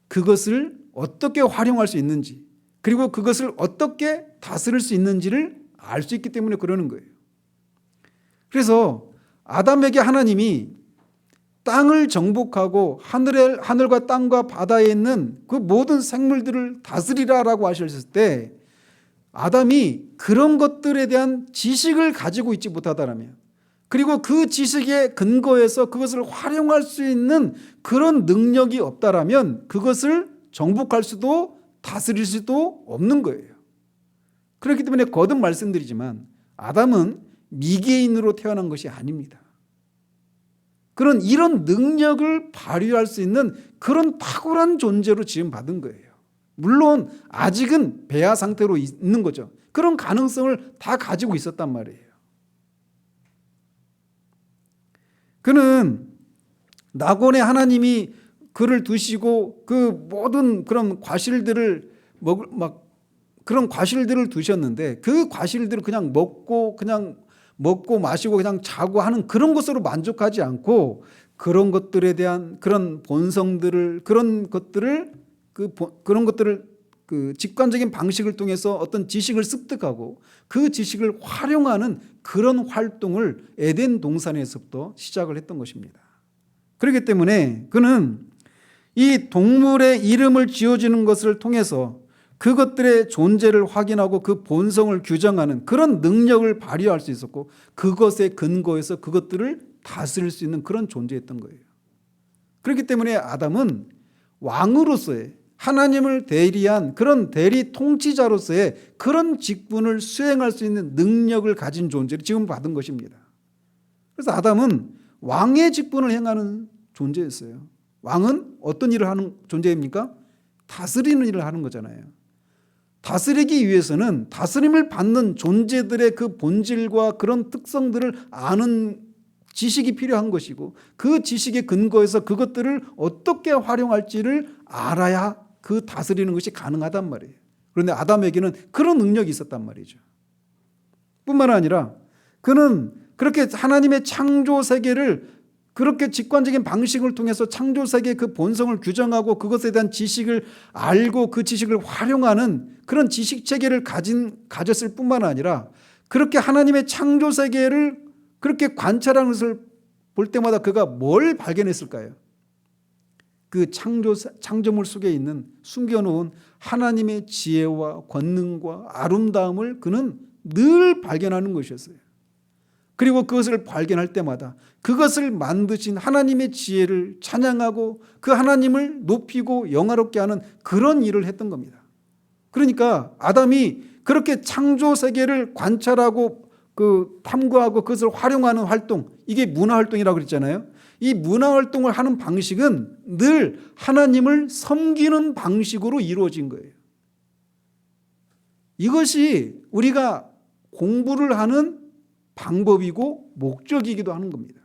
그것을 어떻게 활용할 수 있는지, 그리고 그것을 어떻게 다스릴 수 있는지를 알 수 있기 때문에 그러는 거예요. 그래서 아담에게 하나님이 땅을 정복하고 하늘과 땅과 바다에 있는 그 모든 생물들을 다스리라라고 하셨을 때 아담이 그런 것들에 대한 지식을 가지고 있지 못하다라면, 그리고 그 지식에 근거해서 그것을 활용할 수 있는 그런 능력이 없다라면 그것을 정복할 수도 다스릴 수도 없는 거예요. 그렇기 때문에 거듭 말씀드리지만 아담은 미개인으로 태어난 것이 아닙니다. 이런 능력을 발휘할 수 있는 그런 탁월한 존재로 지음받은 거예요. 물론 아직은 배아 상태로 있는 거죠. 그런 가능성을 다 가지고 있었단 말이에요. 그는 낙원에 하나님이 그를 두시고 그 모든 그런 과실들을 그런 과실들을 두셨는데 그 과실들을 그냥 먹고 마시고 그냥 자고 하는 그런 것으로 만족하지 않고 그런 것들에 대한 그런 본성들을 그런 것들을 그 직관적인 방식을 통해서 어떤 지식을 습득하고 그 지식을 활용하는 그런 활동을 에덴 동산에서부터 시작을 했던 것입니다. 그렇기 때문에 그는 이 동물의 이름을 지어주는 것을 통해서 그것들의 존재를 확인하고 그 본성을 규정하는 그런 능력을 발휘할 수 있었고 그것에 근거해서 그것들을 다스릴 수 있는 그런 존재였던 거예요. 그렇기 때문에 아담은 왕으로서의 하나님을 대리한 그런 대리 통치자로서의 그런 직분을 수행할 수 있는 능력을 가진 존재를 지금 받은 것입니다. 그래서 아담은 왕의 직분을 행하는 존재였어요. 왕은 어떤 일을 하는 존재입니까? 다스리는 일을 하는 거잖아요. 다스리기 위해서는 다스림을 받는 존재들의 그 본질과 그런 특성들을 아는 지식이 필요한 것이고 그 지식에 근거해서 그것들을 어떻게 활용할지를 알아야 그 다스리는 것이 가능하단 말이에요. 그런데 아담에게는 그런 능력이 있었단 말이죠. 뿐만 아니라 그는 그렇게 하나님의 창조 세계를 그렇게 직관적인 방식을 통해서 창조 세계의 그 본성을 규정하고 그것에 대한 지식을 알고 그 지식을 활용하는 그런 지식 체계를 가졌을 뿐만 아니라 그렇게 하나님의 창조 세계를 그렇게 관찰하는 것을 볼 때마다 그가 뭘 발견했을까요? 그 창조물 속에 있는 숨겨놓은 하나님의 지혜와 권능과 아름다움을 그는 늘 발견하는 것이었어요. 그리고 그것을 발견할 때마다 그것을 만드신 하나님의 지혜를 찬양하고 그 하나님을 높이고 영화롭게 하는 그런 일을 했던 겁니다. 그러니까 아담이 그렇게 창조 세계를 관찰하고 탐구하고 그것을 활용하는 활동, 이게 문화활동이라고 그랬잖아요. 이 문화활동을 하는 방식은 늘 하나님을 섬기는 방식으로 이루어진 거예요. 이것이 우리가 공부를 하는 방법이고 목적이기도 하는 겁니다.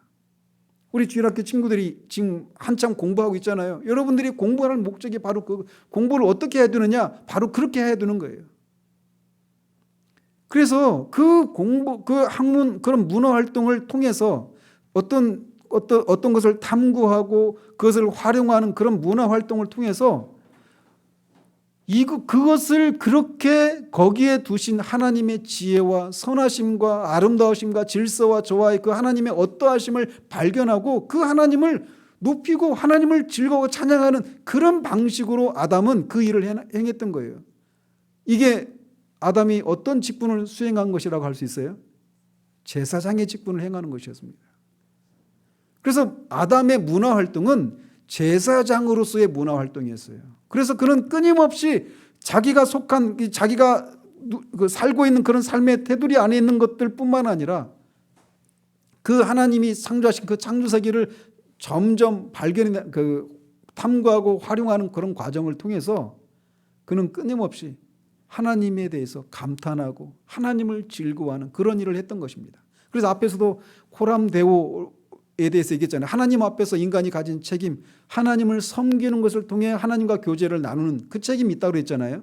우리 주일학교 친구들이 지금 한참 공부하고 있잖아요. 여러분들이 공부하는 목적이 바로 공부를 어떻게 해야 되느냐, 바로 그렇게 해야 되는 거예요. 그래서 그 학문, 그런 문화 활동을 통해서 어떤 것을 탐구하고 그것을 활용하는 그런 문화 활동을 통해서 그것을 그렇게 거기에 두신 하나님의 지혜와 선하심과 아름다우심과 질서와 조화의 그 하나님의 어떠하심을 발견하고 그 하나님을 높이고 하나님을 즐거워 찬양하는 그런 방식으로 아담은 그 일을 행했던 거예요. 이게 아담이 어떤 직분을 수행한 것이라고 할 수 있어요? 제사장의 직분을 행하는 것이었습니다. 그래서 아담의 문화 활동은 제사장으로서의 문화 활동이었어요. 그래서 그는 끊임없이 자기가 속한, 자기가 살고 있는 그런 삶의 테두리 안에 있는 것들 뿐만 아니라 그 하나님이 창조하신 그 창조세계를 점점 탐구하고 활용하는 그런 과정을 통해서 그는 끊임없이 하나님에 대해서 감탄하고 하나님을 즐거워하는 그런 일을 했던 것입니다. 그래서 앞에서도 코람데오에 대해서 얘기했잖아요. 하나님 앞에서 인간이 가진 책임, 하나님을 섬기는 것을 통해 하나님과 교제를 나누는 그 책임이 있다고 그랬잖아요.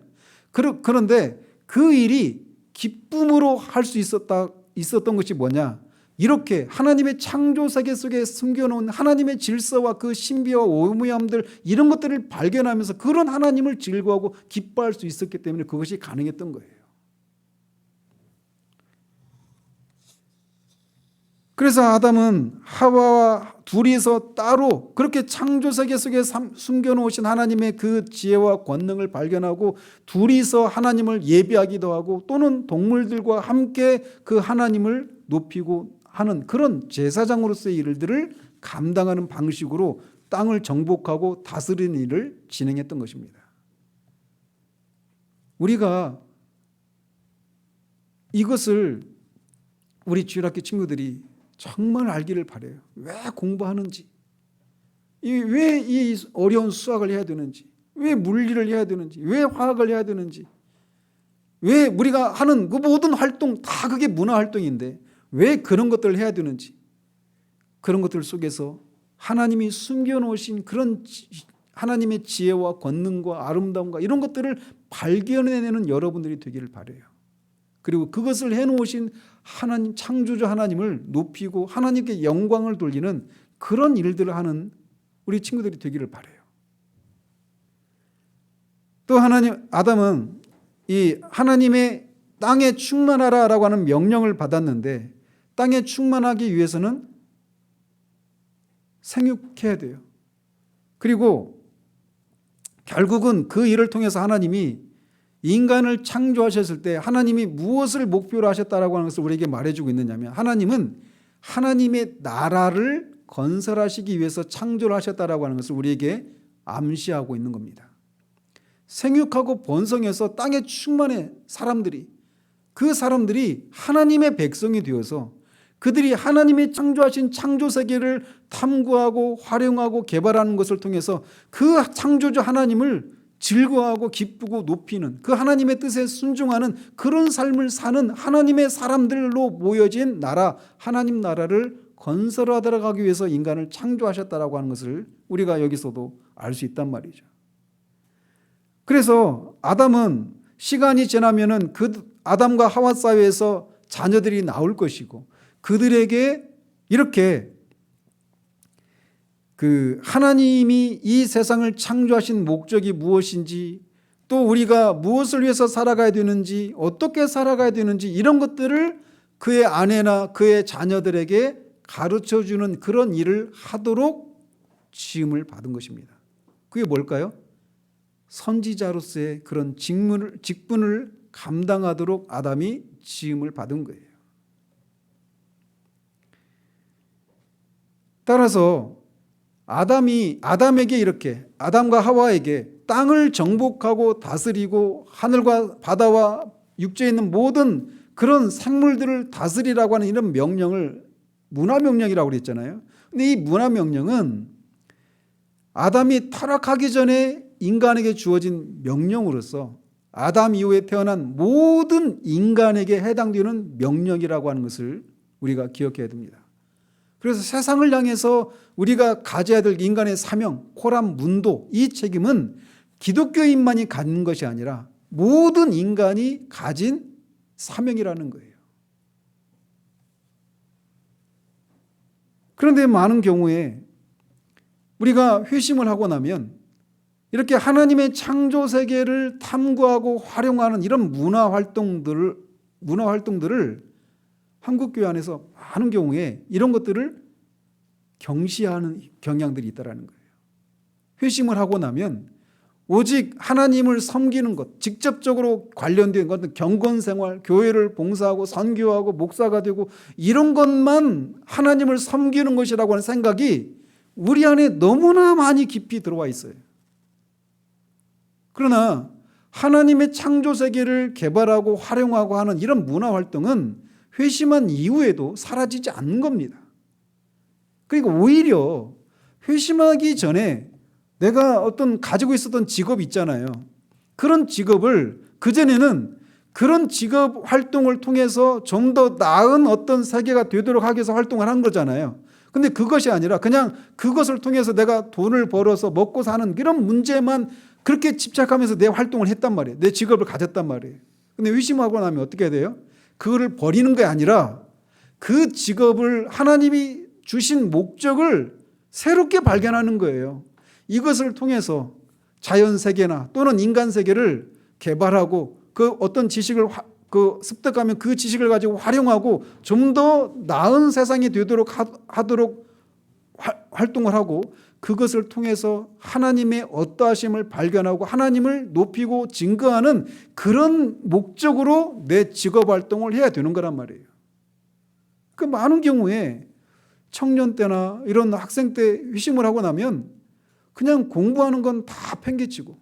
그런데 그 일이 기쁨으로 할 수 있었던 것이 뭐냐? 이렇게 하나님의 창조세계 속에 숨겨놓은 하나님의 질서와 그 신비와 오묘함들 이런 것들을 발견하면서 그런 하나님을 즐거워하고 기뻐할 수 있었기 때문에 그것이 가능했던 거예요. 그래서 아담은 하와와 둘이서 따로 그렇게 창조세계 속에 숨겨놓으신 하나님의 그 지혜와 권능을 발견하고 둘이서 하나님을 예배하기도 하고 또는 동물들과 함께 그 하나님을 높이고 하는 그런 제사장으로서의 일들을 감당하는 방식으로 땅을 정복하고 다스리는 일을 진행했던 것입니다. 우리가 이것을 우리 주일학교 친구들이 정말 알기를 바라요. 왜 공부하는지, 왜 이 어려운 수학을 해야 되는지, 왜 물리를 해야 되는지, 왜 화학을 해야 되는지, 왜 우리가 하는 그 모든 활동 다 그게 문화 활동인데 왜 그런 것들을 해야 되는지, 그런 것들 속에서 하나님이 숨겨놓으신 그런 하나님의 지혜와 권능과 아름다움과 이런 것들을 발견해내는 여러분들이 되기를 바라요. 그리고 그것을 해놓으신 하나님, 창조주 하나님을 높이고 하나님께 영광을 돌리는 그런 일들을 하는 우리 친구들이 되기를 바라요. 또 아담은 이 하나님의 땅에 충만하라라고 하는 명령을 받았는데 땅에 충만하기 위해서는 생육해야 돼요. 그리고 결국은 그 일을 통해서 하나님이 인간을 창조하셨을 때 하나님이 무엇을 목표로 하셨다라고 하는 것을 우리에게 말해주고 있느냐면 하나님은 하나님의 나라를 건설하시기 위해서 창조를 하셨다라고 하는 것을 우리에게 암시하고 있는 겁니다. 생육하고 번성해서 땅에 충만해 그 사람들이 하나님의 백성이 되어서 그들이 하나님이 창조하신 창조세계를 탐구하고 활용하고 개발하는 것을 통해서 그 창조주 하나님을 즐거워하고 기쁘고 높이는 그 하나님의 뜻에 순종하는 그런 삶을 사는 하나님의 사람들로 모여진 나라, 하나님 나라를 건설하러 가기 위해서 인간을 창조하셨다라고 하는 것을 우리가 여기서도 알 수 있단 말이죠. 그래서 아담은 시간이 지나면은 그 아담과 하와 사이에서 자녀들이 나올 것이고 그들에게 이렇게 그 하나님이 이 세상을 창조하신 목적이 무엇인지 또 우리가 무엇을 위해서 살아가야 되는지 어떻게 살아가야 되는지 이런 것들을 그의 아내나 그의 자녀들에게 가르쳐주는 그런 일을 하도록 지음을 받은 것입니다. 그게 뭘까요? 선지자로서의 그런 직분을 감당하도록 아담이 지음을 받은 거예요. 따라서 아담에게 이렇게 아담과 하와에게 땅을 정복하고 다스리고 하늘과 바다와 육지에 있는 모든 그런 생물들을 다스리라고 하는 이런 명령을 문화명령이라고 그랬잖아요. 근데 이 문화명령은 아담이 타락하기 전에 인간에게 주어진 명령으로서 아담 이후에 태어난 모든 인간에게 해당되는 명령이라고 하는 것을 우리가 기억해야 됩니다. 그래서 세상을 향해서 우리가 가져야 될 인간의 사명, 코람 문도 이 책임은 기독교인만이 갖는 것이 아니라 모든 인간이 가진 사명이라는 거예요. 그런데 많은 경우에 우리가 회심을 하고 나면 이렇게 하나님의 창조 세계를 탐구하고 활용하는 이런 문화 활동들을 한국교회 안에서 많은 경우에 이런 것들을 경시하는 경향들이 있다는 거예요. 회심을 하고 나면 오직 하나님을 섬기는 것, 직접적으로 관련된 것, 경건생활, 교회를 봉사하고 선교하고 목사가 되고 이런 것만 하나님을 섬기는 것이라고 하는 생각이 우리 안에 너무나 많이 깊이 들어와 있어요. 그러나 하나님의 창조 세계를 개발하고 활용하고 하는 이런 문화 활동은 회심한 이후에도 사라지지 않는 겁니다. 그러니까 오히려 회심하기 전에 내가 어떤 가지고 있었던 직업이 있잖아요. 그런 직업을 그전에는 그런 직업 활동을 통해서 좀 더 나은 어떤 세계가 되도록 하기 위해서 활동을 한 거잖아요. 근데 그것이 아니라 그냥 그것을 통해서 내가 돈을 벌어서 먹고 사는 이런 문제만 그렇게 집착하면서 내 활동을 했단 말이에요. 내 직업을 가졌단 말이에요. 근데 회심하고 나면 어떻게 돼요? 그거를 버리는 게 아니라 그 직업을 하나님이 주신 목적을 새롭게 발견하는 거예요. 이것을 통해서 자연 세계나 또는 인간 세계를 개발하고 그 어떤 지식을 습득하면 그 지식을 가지고 활용하고 좀 더 나은 세상이 되도록 하도록 활동을 하고 그것을 통해서 하나님의 어떠하심을 발견하고 하나님을 높이고 증거하는 그런 목적으로 내 직업 활동을 해야 되는 거란 말이에요. 그 많은 경우에 청년 때나 이런 학생 때 회심을 하고 나면 그냥 공부하는 건 다 팽개치고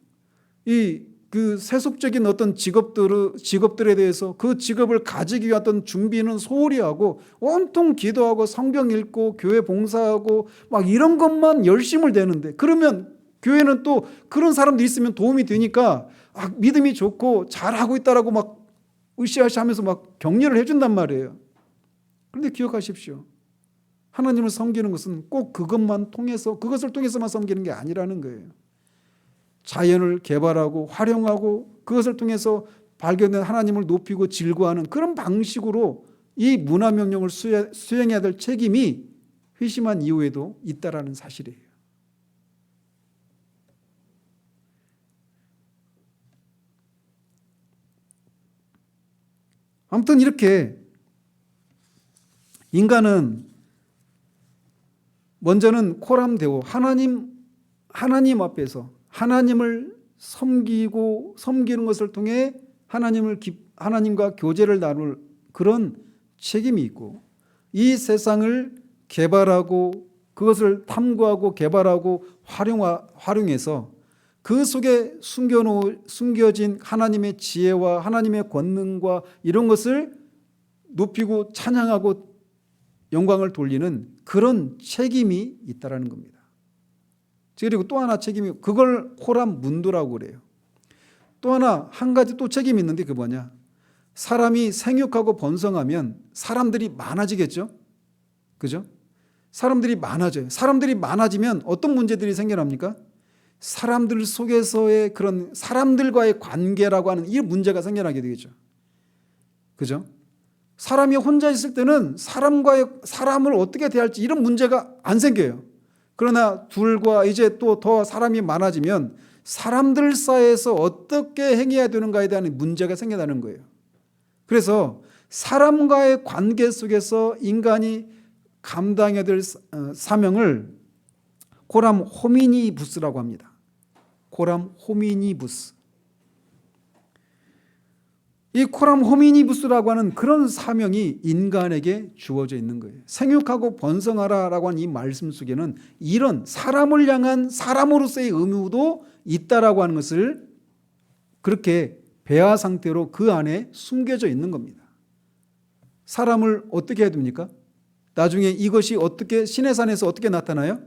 그 세속적인 어떤 직업들에 대해서 그 직업을 가지기 위한 어떤 준비는 소홀히 하고 온통 기도하고 성경 읽고 교회 봉사하고 막 이런 것만 열심을 내는데 그러면 교회는 또 그런 사람도 있으면 도움이 되니까 믿음이 좋고 잘하고 있다라고 막 으쌰으쌰 하면서 막 격려를 해준단 말이에요. 그런데 기억하십시오. 하나님을 섬기는 것은 꼭 그것을 통해서만 섬기는 게 아니라는 거예요. 자연을 개발하고 활용하고 그것을 통해서 발견된 하나님을 높이고 질구하는 그런 방식으로 이 문화명령을 수행해야 될 책임이 회심한 이후에도 있다라는 사실이에요. 아무튼 이렇게 인간은 먼저는 코람데오 하나님 앞에서 하나님을 섬기는 것을 통해 하나님과 교제를 나눌 그런 책임이 있고 이 세상을 개발하고 그것을 탐구하고 개발하고 활용해서 그 속에 숨겨진 하나님의 지혜와 하나님의 권능과 이런 것을 높이고 찬양하고 영광을 돌리는 그런 책임이 있다라는 겁니다. 그리고 또 하나 책임이 그걸 호람 문도라고 그래요. 또 하나 한 가지 또 책임이 있는데 그게 뭐냐? 사람이 생육하고 번성하면 사람들이 많아지겠죠? 그죠? 사람들이 많아져요. 사람들이 많아지면 어떤 문제들이 생겨납니까? 사람들 속에서의 그런 사람들과의 관계라고 하는 이 문제가 생겨나게 되겠죠. 그죠? 사람이 혼자 있을 때는 사람을 어떻게 대할지 이런 문제가 안 생겨요. 그러나 둘과 이제 또 더 사람이 많아지면 사람들 사이에서 어떻게 행해야 되는가에 대한 문제가 생겨나는 거예요. 그래서 사람과의 관계 속에서 인간이 감당해야 될 사명을 코람 호미니부스라고 합니다. 코람 호미니부스. 이 코람 호미니부스라고 하는 그런 사명이 인간에게 주어져 있는 거예요. 생육하고 번성하라라고 하는 이 말씀 속에는 이런 사람을 향한 사람으로서의 의무도 있다라고 하는 것을 그렇게 배아 상태로 그 안에 숨겨져 있는 겁니다. 사람을 어떻게 해야 됩니까? 나중에 이것이 어떻게 시내산에서 어떻게 나타나요?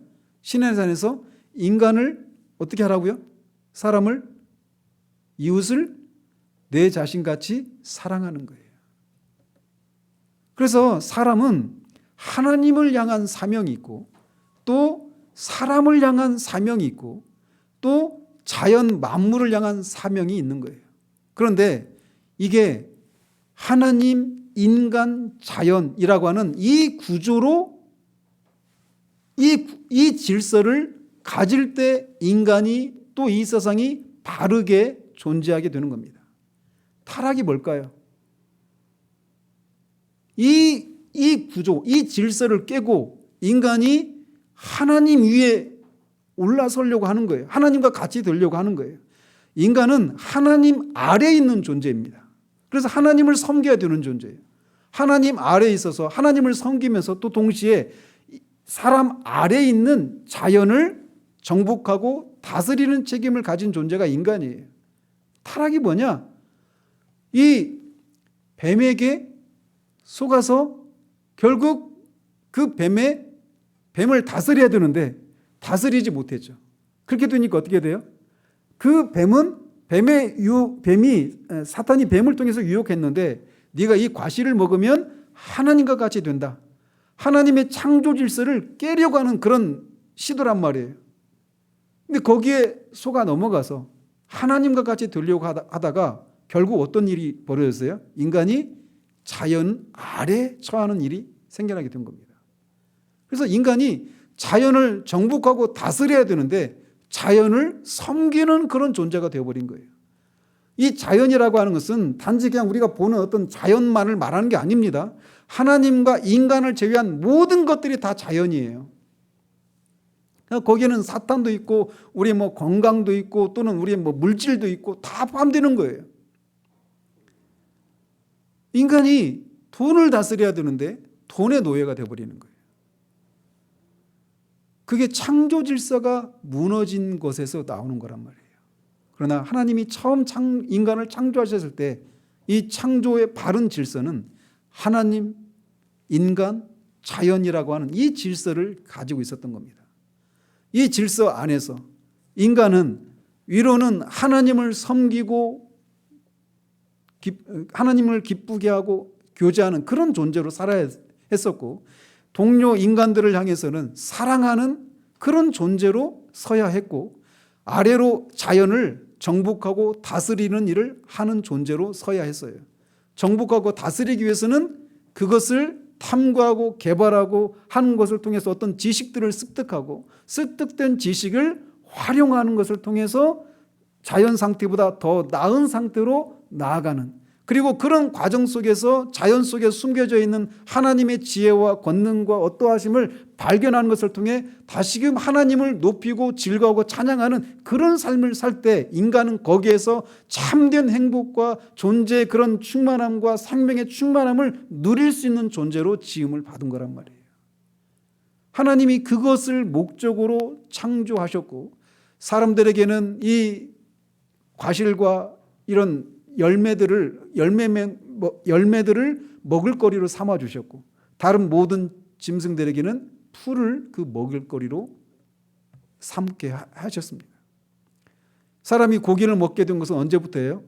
시내산에서 인간을 어떻게 하라고요? 사람을 이웃을 내 자신같이 사랑하는 거예요. 그래서 사람은 하나님을 향한 사명이 있고 또 사람을 향한 사명이 있고 또 자연 만물을 향한 사명이 있는 거예요. 그런데 이게 하나님, 인간, 자연이라고 하는 이 구조로 이 질서를 가질 때 인간이 또 이 세상이 바르게 존재하게 되는 겁니다. 타락이 뭘까요? 이 구조, 이 질서를 깨고 인간이 하나님 위에 올라서려고 하는 거예요. 하나님과 같이 되려고 하는 거예요. 인간은 하나님 아래에 있는 존재입니다. 그래서 하나님을 섬겨야 되는 존재예요. 하나님 아래에 있어서 하나님을 섬기면서 또 동시에 사람 아래에 있는 자연을 정복하고 다스리는 책임을 가진 존재가 인간이에요. 타락이 뭐냐? 이 뱀에게 속아서 결국 그 뱀을 다스려야 되는데 다스리지 못했죠. 그렇게 되니까 어떻게 돼요? 그 사탄이 뱀을 통해서 유혹했는데 네가 이 과실을 먹으면 하나님과 같이 된다. 하나님의 창조 질서를 깨려고 하는 그런 시도란 말이에요. 근데 거기에 속아 넘어가서 하나님과 같이 되려고 하다가 결국 어떤 일이 벌어졌어요? 인간이 자연 아래 처하는 일이 생겨나게 된 겁니다. 그래서 인간이 자연을 정복하고 다스려야 되는데 자연을 섬기는 그런 존재가 되어버린 거예요. 이 자연이라고 하는 것은 단지 그냥 우리가 보는 어떤 자연만을 말하는 게 아닙니다. 하나님과 인간을 제외한 모든 것들이 다 자연이에요. 거기에는 사탄도 있고 우리 건강도 있고 또는 우리 물질도 있고 다 포함되는 거예요. 인간이 돈을 다스려야 되는데 돈의 노예가 되어버리는 거예요. 그게 창조 질서가 무너진 것에서 나오는 거란 말이에요. 그러나 하나님이 처음 인간을 창조하셨을 때 이 창조의 바른 질서는 하나님, 인간, 자연이라고 하는 이 질서를 가지고 있었던 겁니다. 이 질서 안에서 인간은 위로는 하나님을 섬기고 하나님을 기쁘게 하고 교제하는 그런 존재로 살아야 했었고 동료 인간들을 향해서는 사랑하는 그런 존재로 서야 했고 아래로 자연을 정복하고 다스리는 일을 하는 존재로 서야 했어요. 정복하고 다스리기 위해서는 그것을 탐구하고 개발하고 하는 것을 통해서 어떤 지식들을 습득하고 습득된 지식을 활용하는 것을 통해서 자연 상태보다 더 나은 상태로 나아가는, 그리고 그런 과정 속에서 자연 속에 숨겨져 있는 하나님의 지혜와 권능과 어떠하심을 발견하는 것을 통해 다시금 하나님을 높이고 즐거워하고 찬양하는 그런 삶을 살 때 인간은 거기에서 참된 행복과 존재의 그런 충만함과 생명의 충만함을 누릴 수 있는 존재로 지음을 받은 거란 말이에요. 하나님이 그것을 목적으로 창조하셨고 사람들에게는 이 과실과 이런 열매들을 먹을거리로 삼아 주셨고 다른 모든 짐승들에게는 풀을 그 먹을거리로 삼게 하셨습니다. 사람이 고기를 먹게 된 것은 언제부터예요?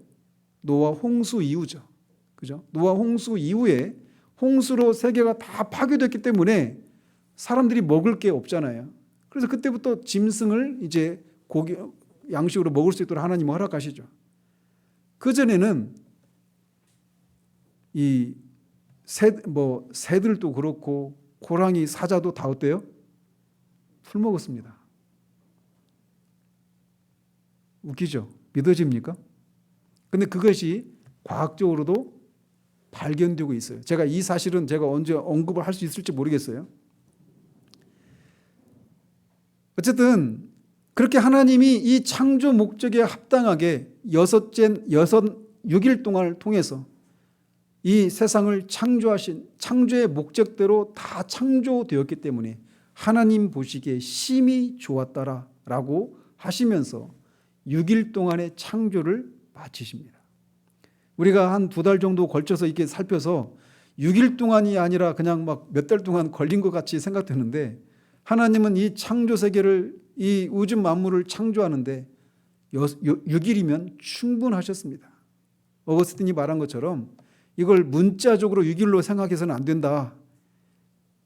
노아 홍수 이후죠. 그죠? 노아 홍수 이후에 홍수로 세계가 다 파괴됐기 때문에 사람들이 먹을 게 없잖아요. 그래서 그때부터 짐승을 이제 고기 양식으로 먹을 수 있도록 하나님은 허락하시죠. 그전에는 이 새들도 그렇고 고랑이 사자도 다 어때요? 풀 먹었습니다. 웃기죠? 믿어집니까? 근데 그것이 과학적으로도 발견되고 있어요. 제가 이 사실은 제가 언제 언급을 할 수 있을지 모르겠어요. 어쨌든 그렇게 하나님이 이 창조 목적에 합당하게 6일 동안을 통해서 이 세상을 창조하신 창조의 목적대로 다 창조되었기 때문에 하나님 보시기에 심히 좋았다라고 하시면서 6일 동안의 창조를 마치십니다. 우리가 한 2달 정도 걸쳐서 이렇게 살펴서 6일 동안이 아니라 그냥 막 몇 달 동안 걸린 것 같이 생각되는데 하나님은 이 창조 세계를 이 우주 만물을 창조하는데 6일이면 충분하셨습니다. 어거스틴이 말한 것처럼 이걸 문자적으로 6일로 생각해서는 안 된다.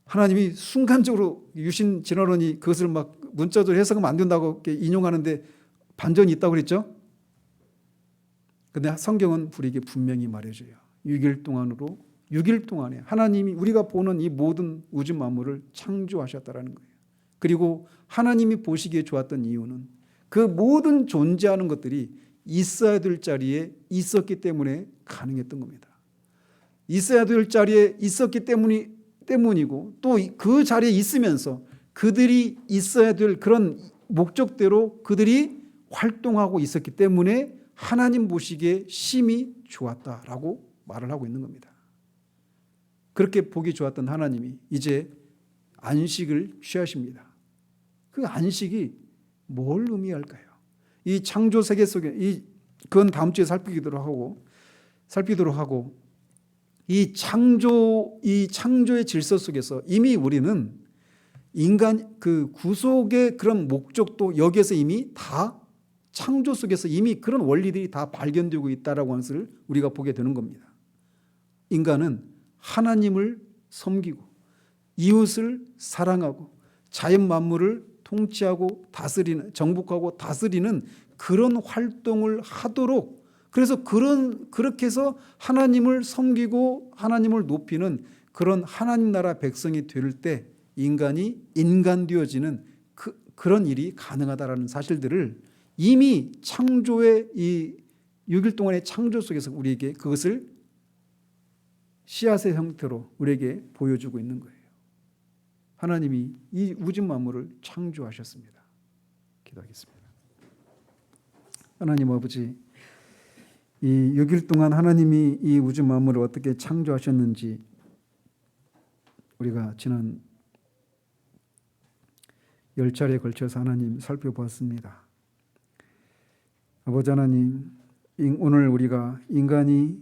하나님이 순간적으로 유신 진화론이 그것을 막 문자적으로 해석하면 안 된다고 이렇게 인용하는데 반전이 있다고 그랬죠. 그런데 성경은 우리에게 분명히 말해줘요. 6일 동안에 하나님이 우리가 보는 이 모든 우주 만물을 창조하셨다라는 거예요. 그리고 하나님이 보시기에 좋았던 이유는 그 모든 존재하는 것들이 있어야 될 자리에 있었기 때문에 가능했던 겁니다. 있어야 될 자리에 있었기 때문이고 또 그 자리에 있으면서 그들이 있어야 될 그런 목적대로 그들이 활동하고 있었기 때문에 하나님 보시기에 심히 좋았다라고 말을 하고 있는 겁니다. 그렇게 보기 좋았던 하나님이 이제 안식을 취하십니다. 그 안식이 뭘 의미할까요? 이 창조 세계 속에 그건 다음 주에 살피도록 하고 이 창조의 질서 속에서 이미 우리는 인간 그 구속의 그런 목적도 여기에서 이미 다 창조 속에서 이미 그런 원리들이 다 발견되고 있다라고 하는 것을 우리가 보게 되는 겁니다. 인간은 하나님을 섬기고 이웃을 사랑하고 자연 만물을 통치하고 다스리는, 정복하고 다스리는 그런 활동을 하도록, 그래서 그렇게 해서 하나님을 섬기고 하나님을 높이는 그런 하나님 나라 백성이 될 때 인간이 인간되어지는 그런 일이 가능하다라는 사실들을 이미 창조의 이 6일 동안의 창조 속에서 우리에게 그것을 씨앗의 형태로 우리에게 보여주고 있는 거예요. 하나님이 이 우주 만물을 창조하셨습니다. 기도하겠습니다. 하나님 아버지, 이 6일 동안 하나님이 이 우주 만물을 어떻게 창조하셨는지 우리가 지난 10차례에 걸쳐서 하나님 살펴보았습니다. 아버지 하나님, 오늘 우리가 인간이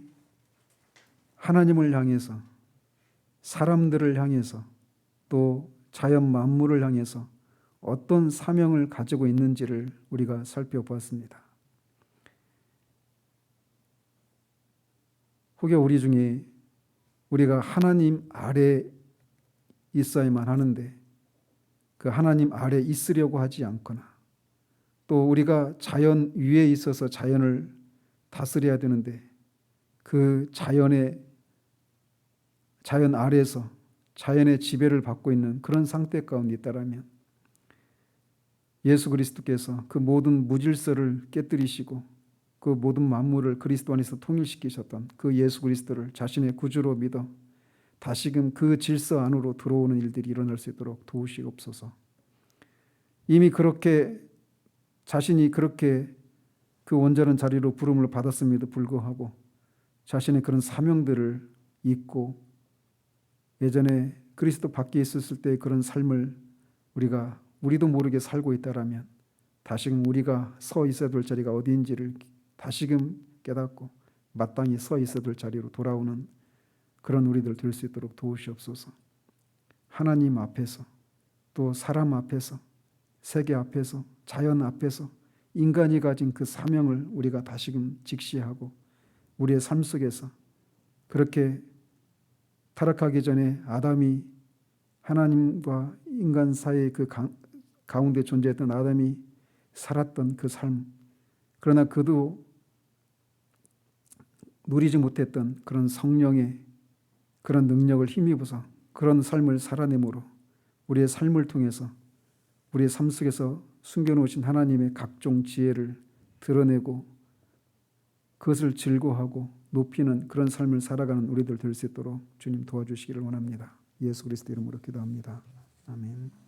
하나님을 향해서, 사람들을 향해서, 또 자연 만물을 향해서 어떤 사명을 가지고 있는지를 우리가 살펴보았습니다. 혹여 우리 중에 우리가 하나님 아래 있어야만 하는데 그 하나님 아래 있으려고 하지 않거나, 또 우리가 자연 위에 있어서 자연을 다스려야 되는데 그 자연 아래에서 자연의 지배를 받고 있는 그런 상태 가운데 있다라면 예수 그리스도께서 그 모든 무질서를 깨뜨리시고 그 모든 만물을 그리스도 안에서 통일시키셨던 그 예수 그리스도를 자신의 구주로 믿어 다시금 그 질서 안으로 들어오는 일들이 일어날 수 있도록 도우시옵소서. 이미 그렇게 자신이 그렇게 그 온전한 자리로 부름을 받았음에도 불구하고 자신의 그런 사명들을 잊고 예전에 그리스도 밖에 있었을 때 그런 삶을 우리도 모르게 살고 있다라면 다시금 우리가 서 있어야 될 자리가 어디인지를 다시금 깨닫고 마땅히 서 있어야 될 자리로 돌아오는 그런 우리들 될 수 있도록 도우시옵소서. 하나님 앞에서, 또 사람 앞에서, 세계 앞에서, 자연 앞에서 인간이 가진 그 사명을 우리가 다시금 직시하고 우리의 삶 속에서 그렇게 타락하기 전에 아담이 하나님과 인간 사이의 그 가운데 존재했던 아담이 살았던 그 삶, 그러나 그도 누리지 못했던 그런 성령의 그런 능력을 힘입어서 그런 삶을 살아내므로 우리의 삶을 통해서 우리의 삶 속에서 숨겨놓으신 하나님의 각종 지혜를 드러내고 그것을 즐거워하고 높이는 그런 삶을 살아가는 우리들 될 수 있도록 주님 도와주시기를 원합니다. 예수 그리스도 이름으로 기도합니다. 아멘.